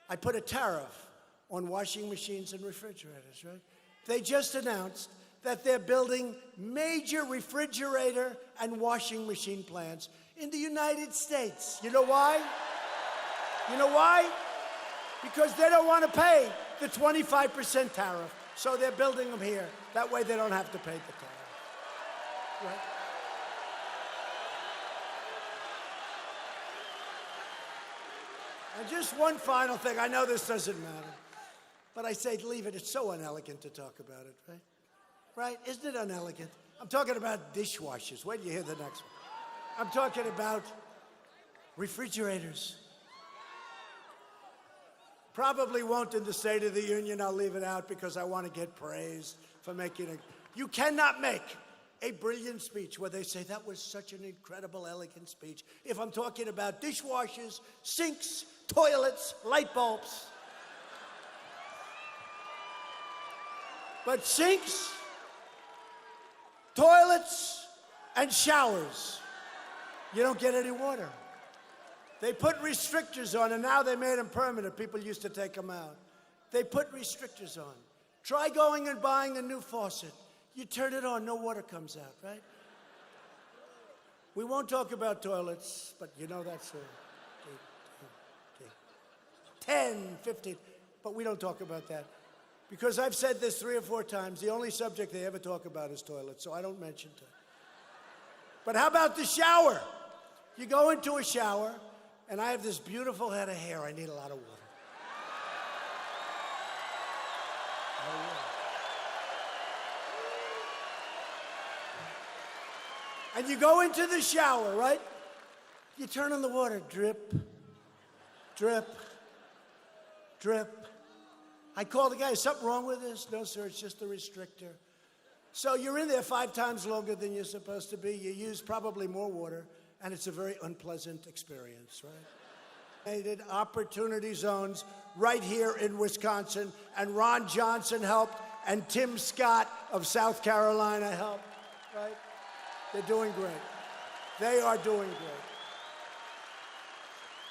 I put a tariff on washing machines and refrigerators, right? They just announced that they're building major refrigerator and washing machine plants in the United States. You know why? You know why? Because they don't want to pay the 25% tariff, so they're building them here. That way they don't have to pay the tariff. Right? And just one final thing. I know this doesn't matter, but I say leave it. It's so unelegant to talk about it, right? Right? Isn't it unelegant? I'm talking about dishwashers. Wait till you hear the next one. I'm talking about refrigerators. Probably won't in the State of the Union. I'll leave it out because I want to get praised for making it. You cannot make a brilliant speech where they say that was such an incredible, elegant speech if I'm talking about dishwashers, sinks, toilets, light bulbs. But sinks, toilets, and showers, you don't get any water. They put restrictors on, and now they made them permanent. People used to take them out. They put restrictors on. Try going and buying a new faucet. You turn it on, no water comes out, right? We won't talk about toilets, but you know that's 10, 15, but we don't talk about that. Because I've said this 3 or 4 times, the only subject they ever talk about is toilets, so I don't mention it. But how about the shower? You go into a shower, and I have this beautiful head of hair. I need a lot of water. And you go into the shower, right? You turn on the water, drip, drip, drip. I call the guy, is something wrong with this? No, sir, it's just a restrictor. So you're in there 5 times longer than you're supposed to be. You use probably more water, and it's a very unpleasant experience, right? Opportunity zones right here in Wisconsin, and Ron Johnson helped, and Tim Scott of South Carolina helped, right? They're doing great. They are doing great.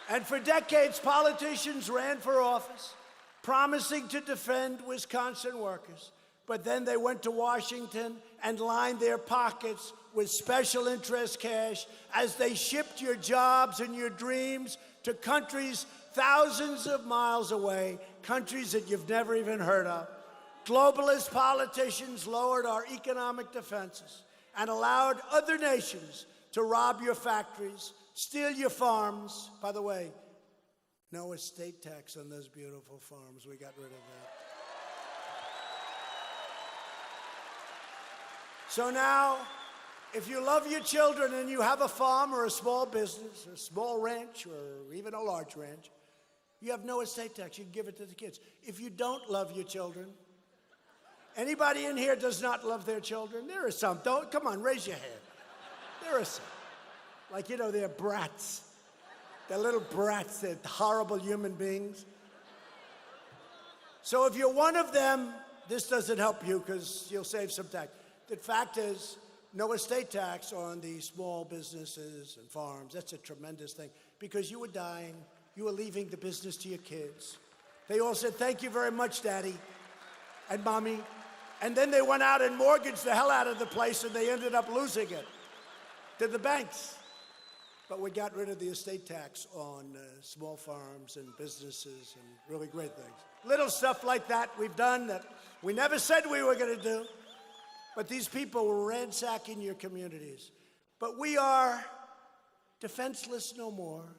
And for decades, politicians ran for office, promising to defend Wisconsin workers. But then they went to Washington and lined their pockets with special interest cash as they shipped your jobs and your dreams to countries thousands of miles away, countries that you've never even heard of. Globalist politicians lowered our economic defenses and allowed other nations to rob your factories, steal your farms. By the way, no estate tax on those beautiful farms. We got rid of that. So now, if you love your children and you have a farm or a small business, or a small ranch, or even a large ranch, you have no estate tax. You can give it to the kids. If you don't love your children, anybody in here does not love their children? There are some. Don't, come on, raise your hand. There are some. Like, you know, they're brats. They're little brats. They're horrible human beings. So if you're one of them, this doesn't help you because you'll save some tax. The fact is, no estate tax on the small businesses and farms. That's a tremendous thing because you were dying. You were leaving the business to your kids. They all said, thank you very much, Daddy and Mommy. And then they went out and mortgaged the hell out of the place, and they ended up losing it to the banks. But we got rid of the estate tax on small farms and businesses and really great things. Little stuff like that we've done that we never said we were going to do. But these people were ransacking your communities. But we are defenseless no more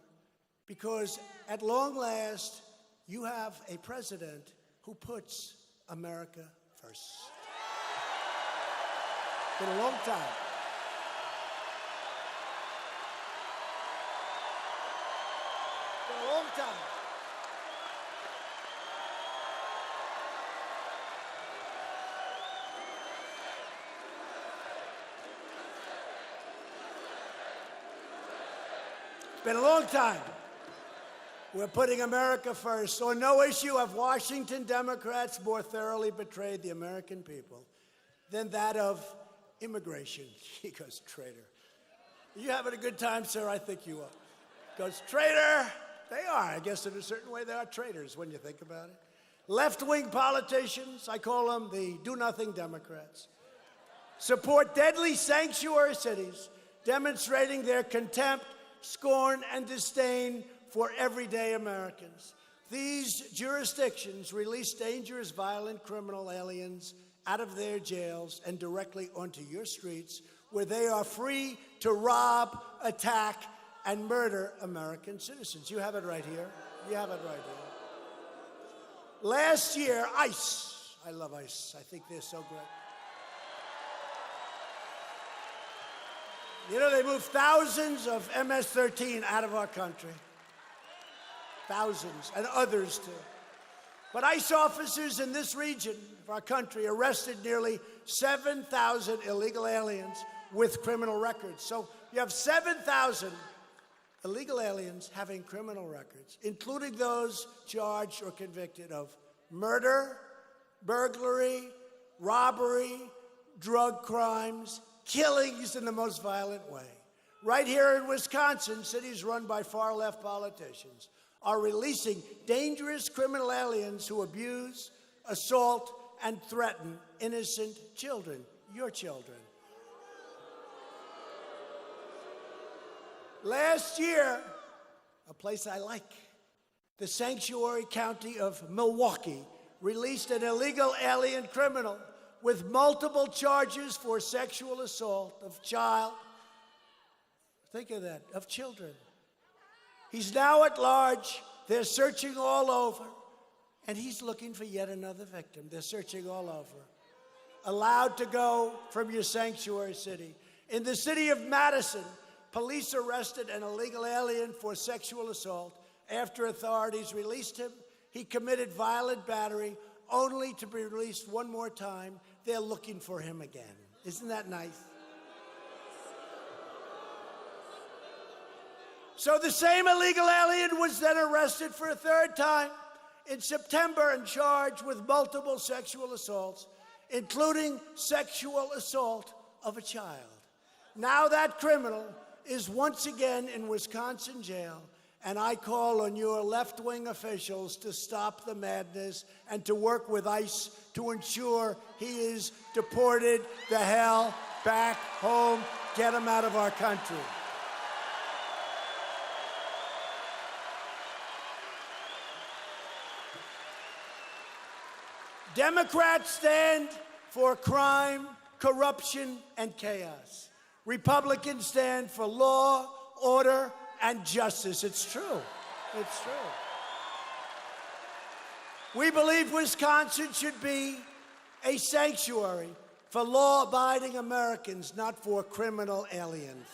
because at long last, you have a president who puts America first. It's been a long time. It's been a long time. It's been a long time. We're putting America first. So no issue have Washington Democrats more thoroughly betrayed the American people than that of immigration. He goes, traitor. Are you having a good time, sir? I think you are. Goes, traitor. They are. I guess in a certain way they are traitors when you think about it. Left-wing politicians, I call them the do-nothing Democrats. support deadly sanctuary cities, demonstrating their contempt, scorn, and disdain for everyday Americans. These jurisdictions release dangerous, violent criminal aliens out of their jails and directly onto your streets, where they are free to rob, attack, and murder American citizens. You have it right here. You have it right here. Last year, ICE, I love ICE. I think they're so great. You know, they moved thousands of MS-13 out of our country. Thousands, and others too. But ICE officers in this region of our country arrested nearly 7,000 illegal aliens with criminal records. So you have 7,000 illegal aliens having criminal records, including those charged or convicted of murder, burglary, robbery, drug crimes, killings in the most violent way. Right here in Wisconsin, cities run by far-left politicians are releasing dangerous criminal aliens who abuse, assault, and threaten innocent children, your children. Last year, a place I like, the sanctuary county of Milwaukee released an illegal alien criminal with multiple charges for sexual assault of child. Think of that, of children. He's now at large. They're searching all over, and he's looking for yet another victim. They're searching all over. Allowed to go from your sanctuary city. In the city of Madison, police arrested an illegal alien for sexual assault. After authorities released him, he committed violent battery, only to be released one more time. They're looking for him again. Isn't that nice? So the same illegal alien was then arrested for a third time in September and charged with multiple sexual assaults, including sexual assault of a child. Now that criminal is once again in Wisconsin jail, and I call on your left-wing officials to stop the madness and to work with ICE to ensure he is deported the hell back home. Get him out of our country. Democrats stand for crime, corruption, and chaos. Republicans stand for law, order, and justice. It's true. It's true. We believe Wisconsin should be a sanctuary for law-abiding Americans, not for criminal aliens.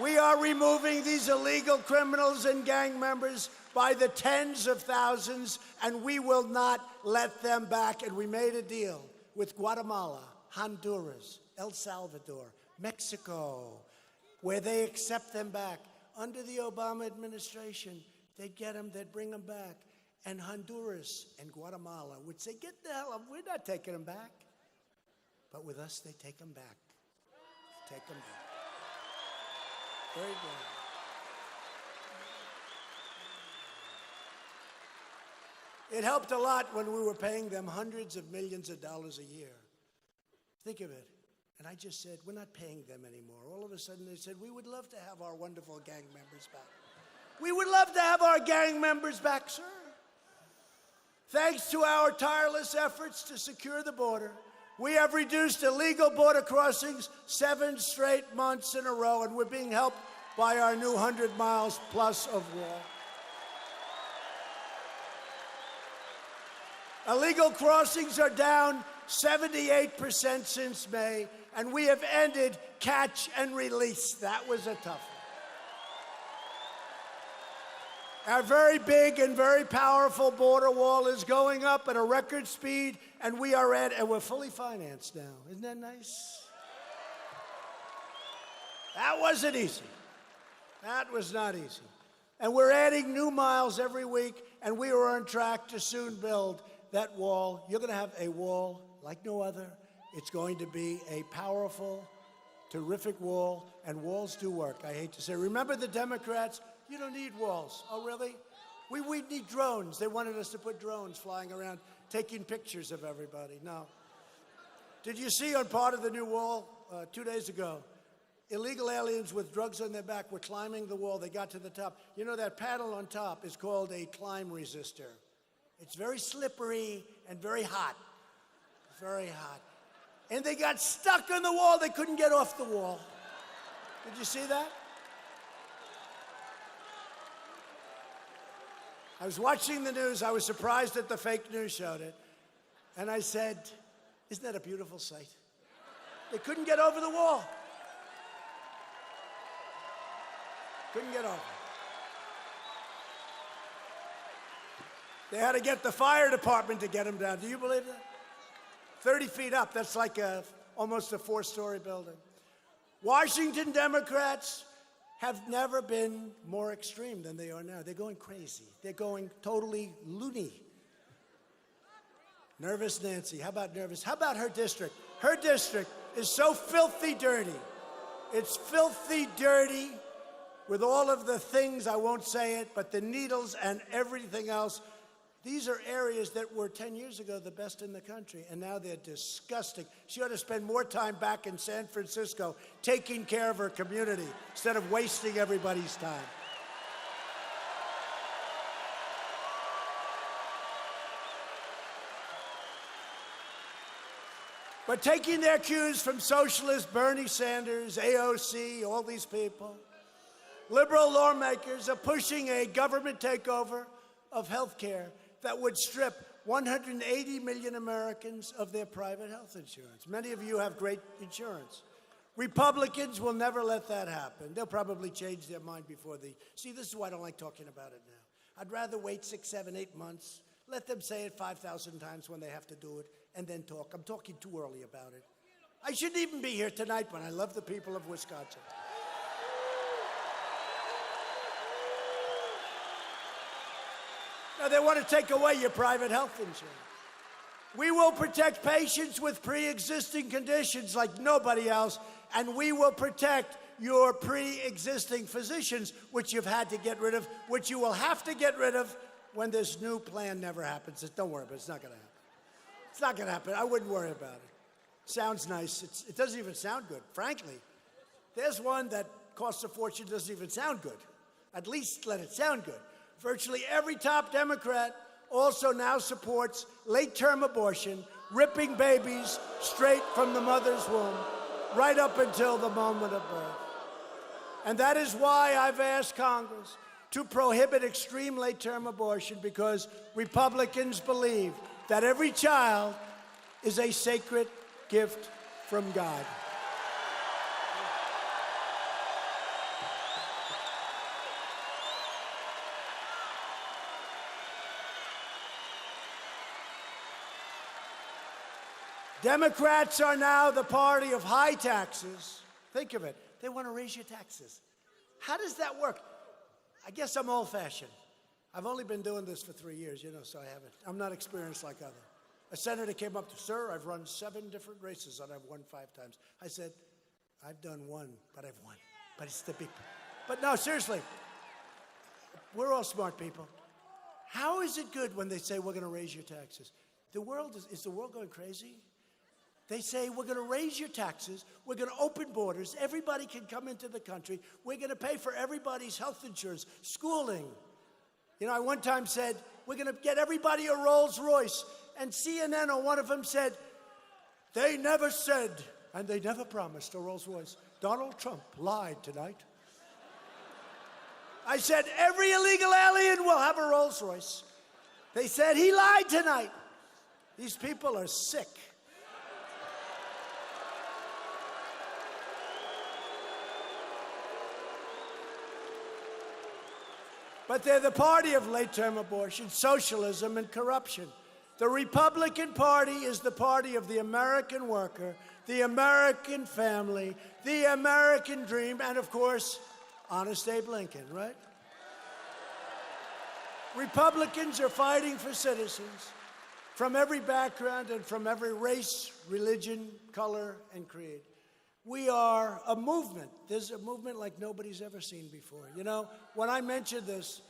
We are removing these illegal criminals and gang members by the tens of thousands, and we will not let them back. And we made a deal with Guatemala, Honduras, El Salvador, Mexico, where they accept them back. Under the Obama administration, they'd get them, they'd bring them back. And Honduras and Guatemala would say, get the hell out, we're not taking them back. But with us, they take them back. Take them back. Very good. It helped a lot when we were paying them hundreds of millions of dollars a year. Think of it. And I just said, we're not paying them anymore. All of a sudden they said, we would love to have our wonderful gang members back. We would love to have our gang members back, sir. Thanks to our tireless efforts to secure the border, we have reduced illegal border crossings 7 straight months in a row, and we're being helped by our new 100 miles plus of wall. Illegal crossings are down 78% since May, and we have ended catch and release. That was a tough one. Our very big and very powerful border wall is going up at a record speed, and we're fully financed now. Isn't that nice? That wasn't easy. That was not easy. And we're adding new miles every week, and we are on track to soon build that wall. You're going to have a wall like no other. It's going to be a powerful, terrific wall, and walls do work, I hate to say. Remember the Democrats? You don't need walls. Oh, really? We need drones. They wanted us to put drones flying around taking pictures of everybody. No. Did you see on part of the new wall 2 days ago, illegal aliens with drugs on their back were climbing the wall. They got to the top. You know, that panel on top is called a climb resistor. It's very slippery and very hot. Very hot. And they got stuck on the wall. They couldn't get off the wall. Did you see that? I was watching the news. I was surprised that the fake news showed it. And I said, isn't that a beautiful sight? They couldn't get over the wall. Couldn't get over. They had to get the fire department to get them down. Do you believe that? 30 feet up. That's like almost a 4-story building. Washington Democrats have never been more extreme than they are now. They're going crazy. They're going totally loony. Nervous Nancy. How about nervous? How about her district? Her district is so filthy dirty. It's filthy dirty with all of the things, I won't say it, but the needles and everything else. These are areas that were 10 years ago the best in the country, and now they're disgusting. She ought to spend more time back in San Francisco taking care of her community instead of wasting everybody's time. But taking their cues from socialist Bernie Sanders, AOC, all these people, liberal lawmakers are pushing a government takeover of health care that would strip 180 million Americans of their private health insurance. Many of you have great insurance. Republicans will never let that happen. They'll probably change their mind before the... See, this is why I don't like talking about it now. I'd rather wait 6, 7, 8 months, let them say it 5,000 times when they have to do it, and then talk. I'm talking too early about it. I shouldn't even be here tonight, but I love the people of Wisconsin. Now, they want to take away your private health insurance. We will protect patients with pre-existing conditions like nobody else, and we will protect your pre-existing physicians, which you've had to get rid of, which you will have to get rid of when this new plan never happens. Don't worry about it. It's not going to happen. It's not going to happen. I wouldn't worry about it. Sounds nice. It doesn't even sound good, frankly. There's one that costs a fortune, doesn't even sound good. At least let it sound good. Virtually every top Democrat also now supports late-term abortion, ripping babies straight from the mother's womb, right up until the moment of birth. And that is why I've asked Congress to prohibit extreme late-term abortion, because Republicans believe that every child is a sacred gift from God. Democrats are now the party of high taxes. Think of it. They want to raise your taxes. How does that work? I guess I'm old-fashioned. I've only been doing this for 3 years, so I'm not experienced like others. A senator came up to, sir, I've run 7 different races and I've won 5 times. I said, I've done 1, but I've won. But it's the big. But no, seriously, we're all smart people. How is it good when they say we're going to raise your taxes? Is the world going crazy? They say, we're going to raise your taxes, we're going to open borders, everybody can come into the country, we're going to pay for everybody's health insurance, schooling. I one time said, we're going to get everybody a Rolls Royce, and CNN or one of them said, they never said, and they never promised a Rolls Royce. Donald Trump lied tonight. I said, every illegal alien will have a Rolls Royce. They said, he lied tonight. These people are sick. But they're the party of late-term abortion, socialism, and corruption. The Republican Party is the party of the American worker, the American family, the American dream, and, of course, Honest Abe Lincoln, right? Republicans are fighting for citizens from every background and from every race, religion, color, and creed. We are a movement. There's a movement like nobody's ever seen before. When I mention this,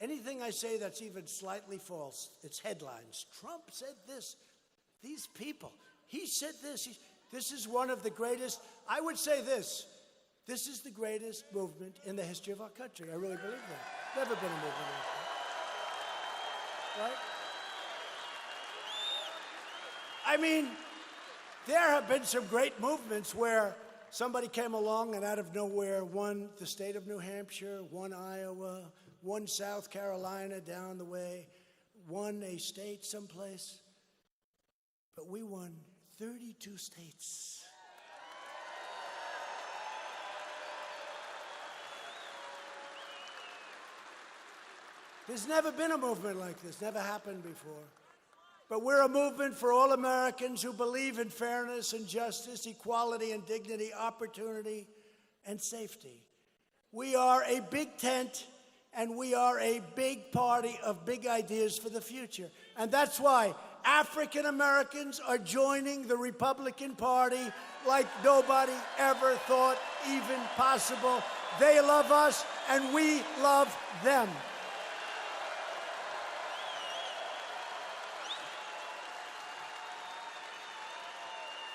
anything I say that's even slightly false, it's headlines. Trump said this. These people, He said this. This is one of the greatest, I would say this is the greatest movement in the history of our country. I really believe that. Never been a movement like that. Right? I mean, there have been some great movements where somebody came along and out of nowhere won the state of New Hampshire, won Iowa, won South Carolina down the way, won a state someplace. But we won 32 states. There's never been a movement like this, never happened before. But we're a movement for all Americans who believe in fairness and justice, equality and dignity, opportunity and safety. We are a big tent, and we are a big party of big ideas for the future. And that's why African Americans are joining the Republican Party like nobody ever thought even possible. They love us, and we love them.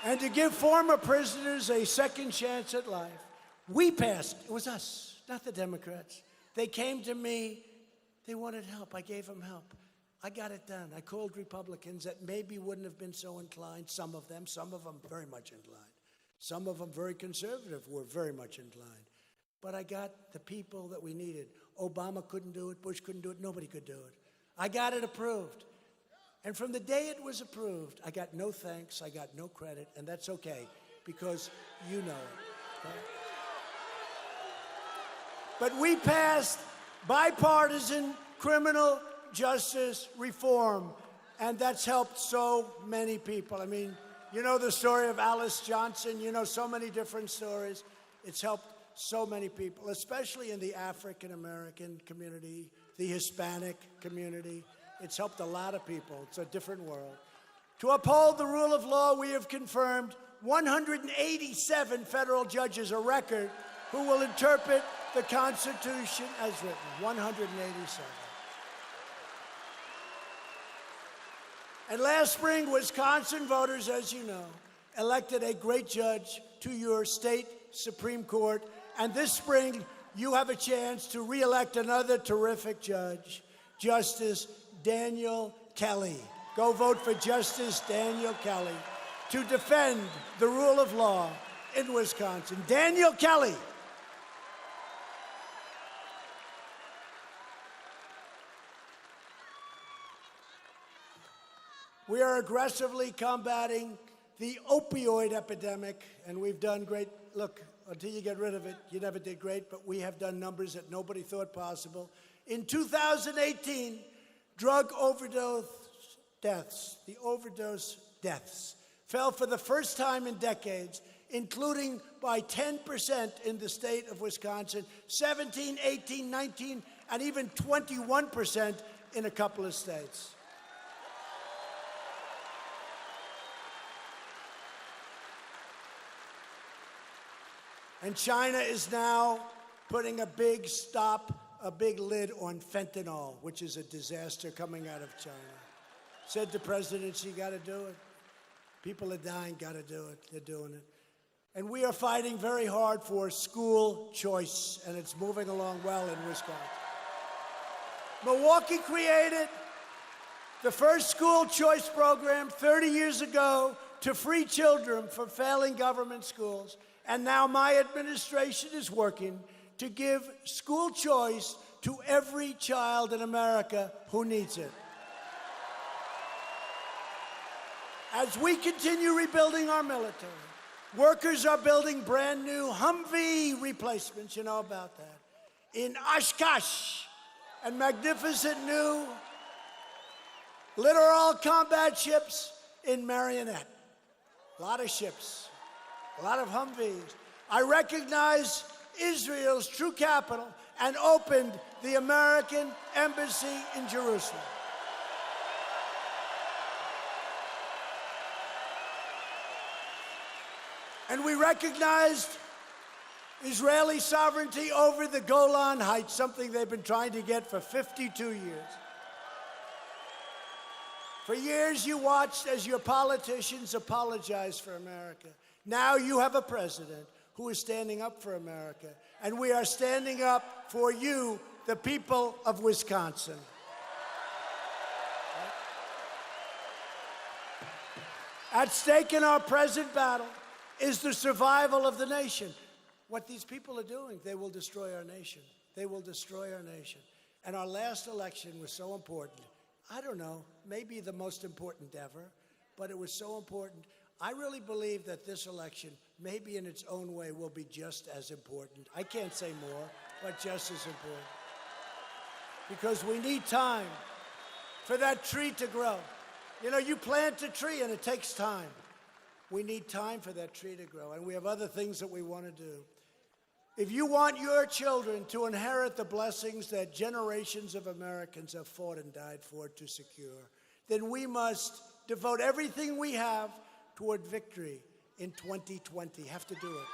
And to give former prisoners a second chance at life, we passed. It was us, not the Democrats. They came to me. They wanted help. I gave them help. I got it done. I called Republicans that maybe wouldn't have been so inclined, some of them very much inclined. Some of them very conservative were very much inclined. But I got the people that we needed. Obama couldn't do it. Bush couldn't do it. Nobody could do it. I got it approved. And from the day it was approved, I got no thanks, I got no credit, and that's okay, because you know it. Okay? But we passed bipartisan criminal justice reform, and that's helped so many people. I mean, you know the story of Alice Johnson, you know so many different stories. It's helped so many people, especially in the African American community, the Hispanic community. It's helped a lot of people. It's a different world. To uphold the rule of law, we have confirmed 187 federal judges, a record, who will interpret the Constitution as written. 187. And last spring, Wisconsin voters, as you know, elected a great judge to your state Supreme Court. And this spring, you have a chance to re-elect another terrific judge, Justice Daniel Kelly. Go vote for Justice Daniel Kelly to defend the rule of law in Wisconsin. Daniel Kelly. We are aggressively combating the opioid epidemic, and we've done great. Look, until you get rid of it, you never did great, but we have done numbers that nobody thought possible. In 2018, drug overdose deaths, the overdose deaths, fell for the first time in decades, including by 10% in the state of Wisconsin, 17, 18, 19, and even 21% in a couple of states. And China is now putting a big lid on fentanyl, which is a disaster coming out of China. Said the presidency, got to do it. People are dying, got to do it. They're doing it. And we are fighting very hard for school choice, and it's moving along well in Wisconsin. Milwaukee created the first school choice program 30 years ago to free children from failing government schools. And now my administration is working to give school choice to every child in America who needs it. As we continue rebuilding our military, workers are building brand new Humvee replacements, you know about that, in Oshkosh, and magnificent new littoral combat ships in Marionette. A lot of ships. A lot of Humvees. I recognize Israel's true capital and opened the American embassy in Jerusalem. And we recognized Israeli sovereignty over the Golan Heights, something they've been trying to get for 52 years. For years, you watched as your politicians apologized for America. Now you have a president who is standing up for America, and we are standing up for you, the people of Wisconsin. At stake in our present battle is the survival of the nation. What these people are doing, they will destroy our nation. They will destroy our nation. And our last election was so important. I don't know, maybe the most important ever, but it was so important. I really believe that this election, maybe in its own way, will be just as important. I can't say more, but just as important. Because we need time for that tree to grow. You know, you plant a tree and it takes time. We need time for that tree to grow, and we have other things that we want to do. If you want your children to inherit the blessings that generations of Americans have fought and died for to secure, then we must devote everything we have toward victory in 2020. Have to do it.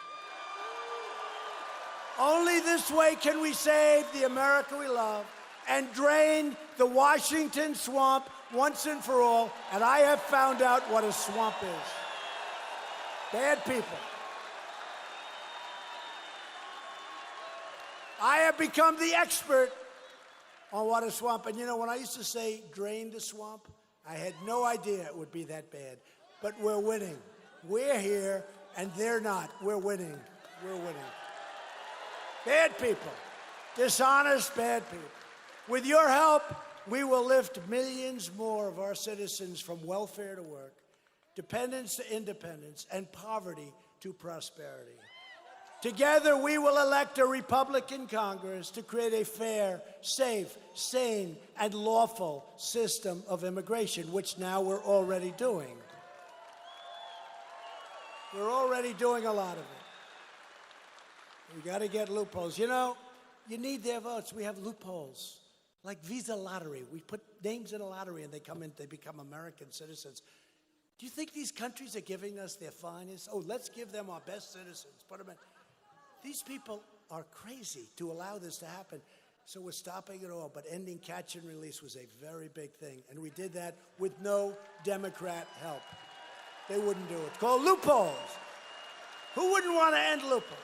Only this way can we save the America we love and drain the Washington swamp once and for all. And I have found out what a swamp is. Bad people. I have become the expert on what a swamp. And you know, when I used to say drain the swamp, I had no idea it would be that bad. But we're winning. We're here, and they're not. We're winning. We're winning. Bad people. Dishonest, bad people. With your help, we will lift millions more of our citizens from welfare to work, dependence to independence, and poverty to prosperity. Together, we will elect a Republican Congress to create a fair, safe, sane, and lawful system of immigration, which now we're already doing. We're already doing a lot of it. We got to get loopholes. You know, you need their votes. We have loopholes. Like Visa lottery. We put names in a lottery and they come in, they become American citizens. Do you think these countries are giving us their finest? Oh, let's give them our best citizens. Put them in. These people are crazy to allow this to happen. So we're stopping it all. But ending catch and release was a very big thing. And we did that with no Democrat help. They wouldn't do it. It's called loopholes. Who wouldn't want to end loopholes?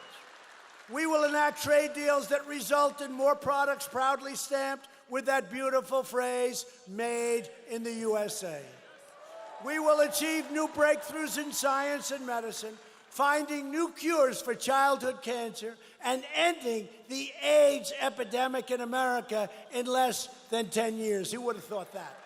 We will enact trade deals that result in more products proudly stamped with that beautiful phrase, made in the USA. We will achieve new breakthroughs in science and medicine, finding new cures for childhood cancer, and ending the AIDS epidemic in America in less than 10 years. Who would have thought that?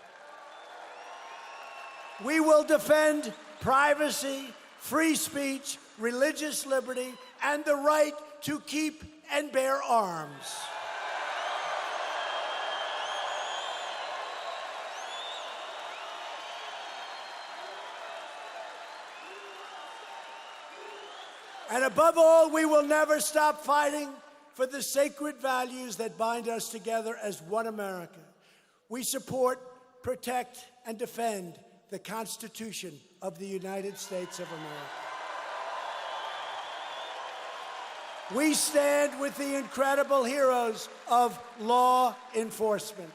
We will defend privacy, free speech, religious liberty, and the right to keep and bear arms. And above all, we will never stop fighting for the sacred values that bind us together as one America. We support, protect, and defend the Constitution of the United States of America. We stand with the incredible heroes of law enforcement.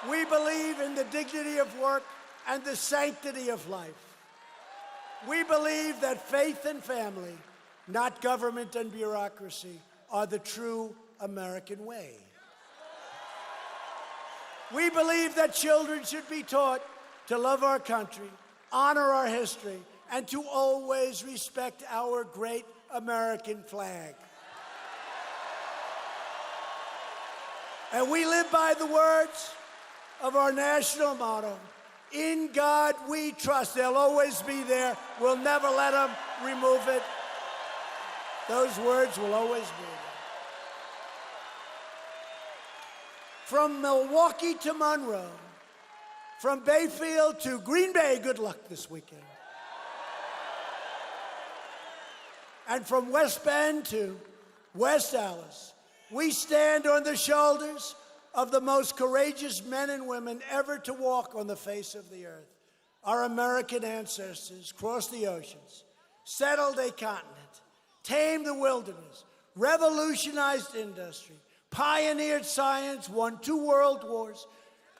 We believe in the dignity of work and the sanctity of life. We believe that faith and family, not government and bureaucracy, are the true American way. We believe that children should be taught to love our country, honor our history, and to always respect our great American flag. And we live by the words of our national motto, in God we trust. They'll always be there. We'll never let them remove it. Those words will always be there. From Milwaukee to Monroe, from Bayfield to Green Bay, good luck this weekend. And from West Bend to West Allis, we stand on the shoulders of the most courageous men and women ever to walk on the face of the earth. Our American ancestors crossed the oceans, settled a continent, tamed the wilderness, revolutionized industry, pioneered science, won 2 world wars,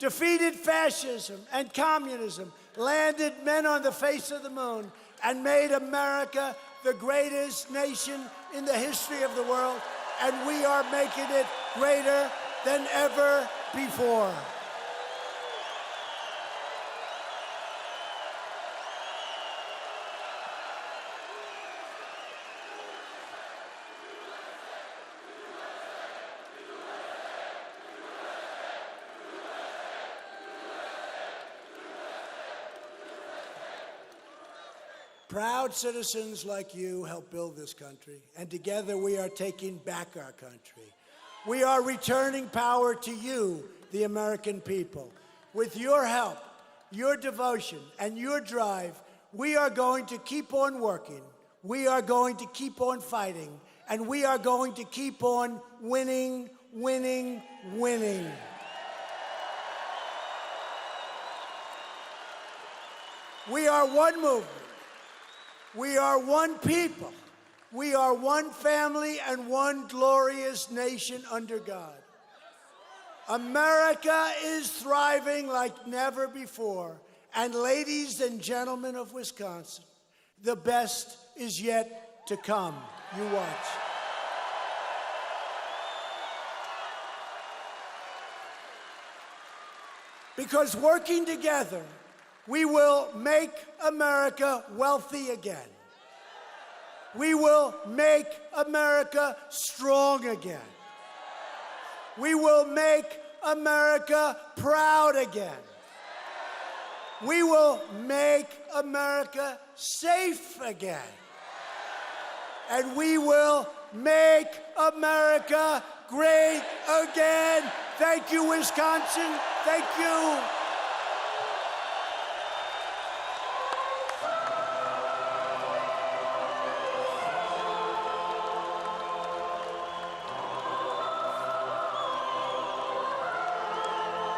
defeated fascism and communism, landed men on the face of the moon, and made America the greatest nation in the history of the world, and we are making it greater than ever before. Proud citizens like you help build this country, and together we are taking back our country. We are returning power to you, the American people. With your help, your devotion, and your drive, we are going to keep on working, we are going to keep on fighting, and we are going to keep on winning, winning, winning. We are one movement. We are one people. We are one family and one glorious nation under God. America is thriving like never before. And ladies and gentlemen of Wisconsin, the best is yet to come. You watch. Because working together, we will make America wealthy again. We will make America strong again. We will make America proud again. We will make America safe again. And we will make America great again. Thank you, Wisconsin. Thank you.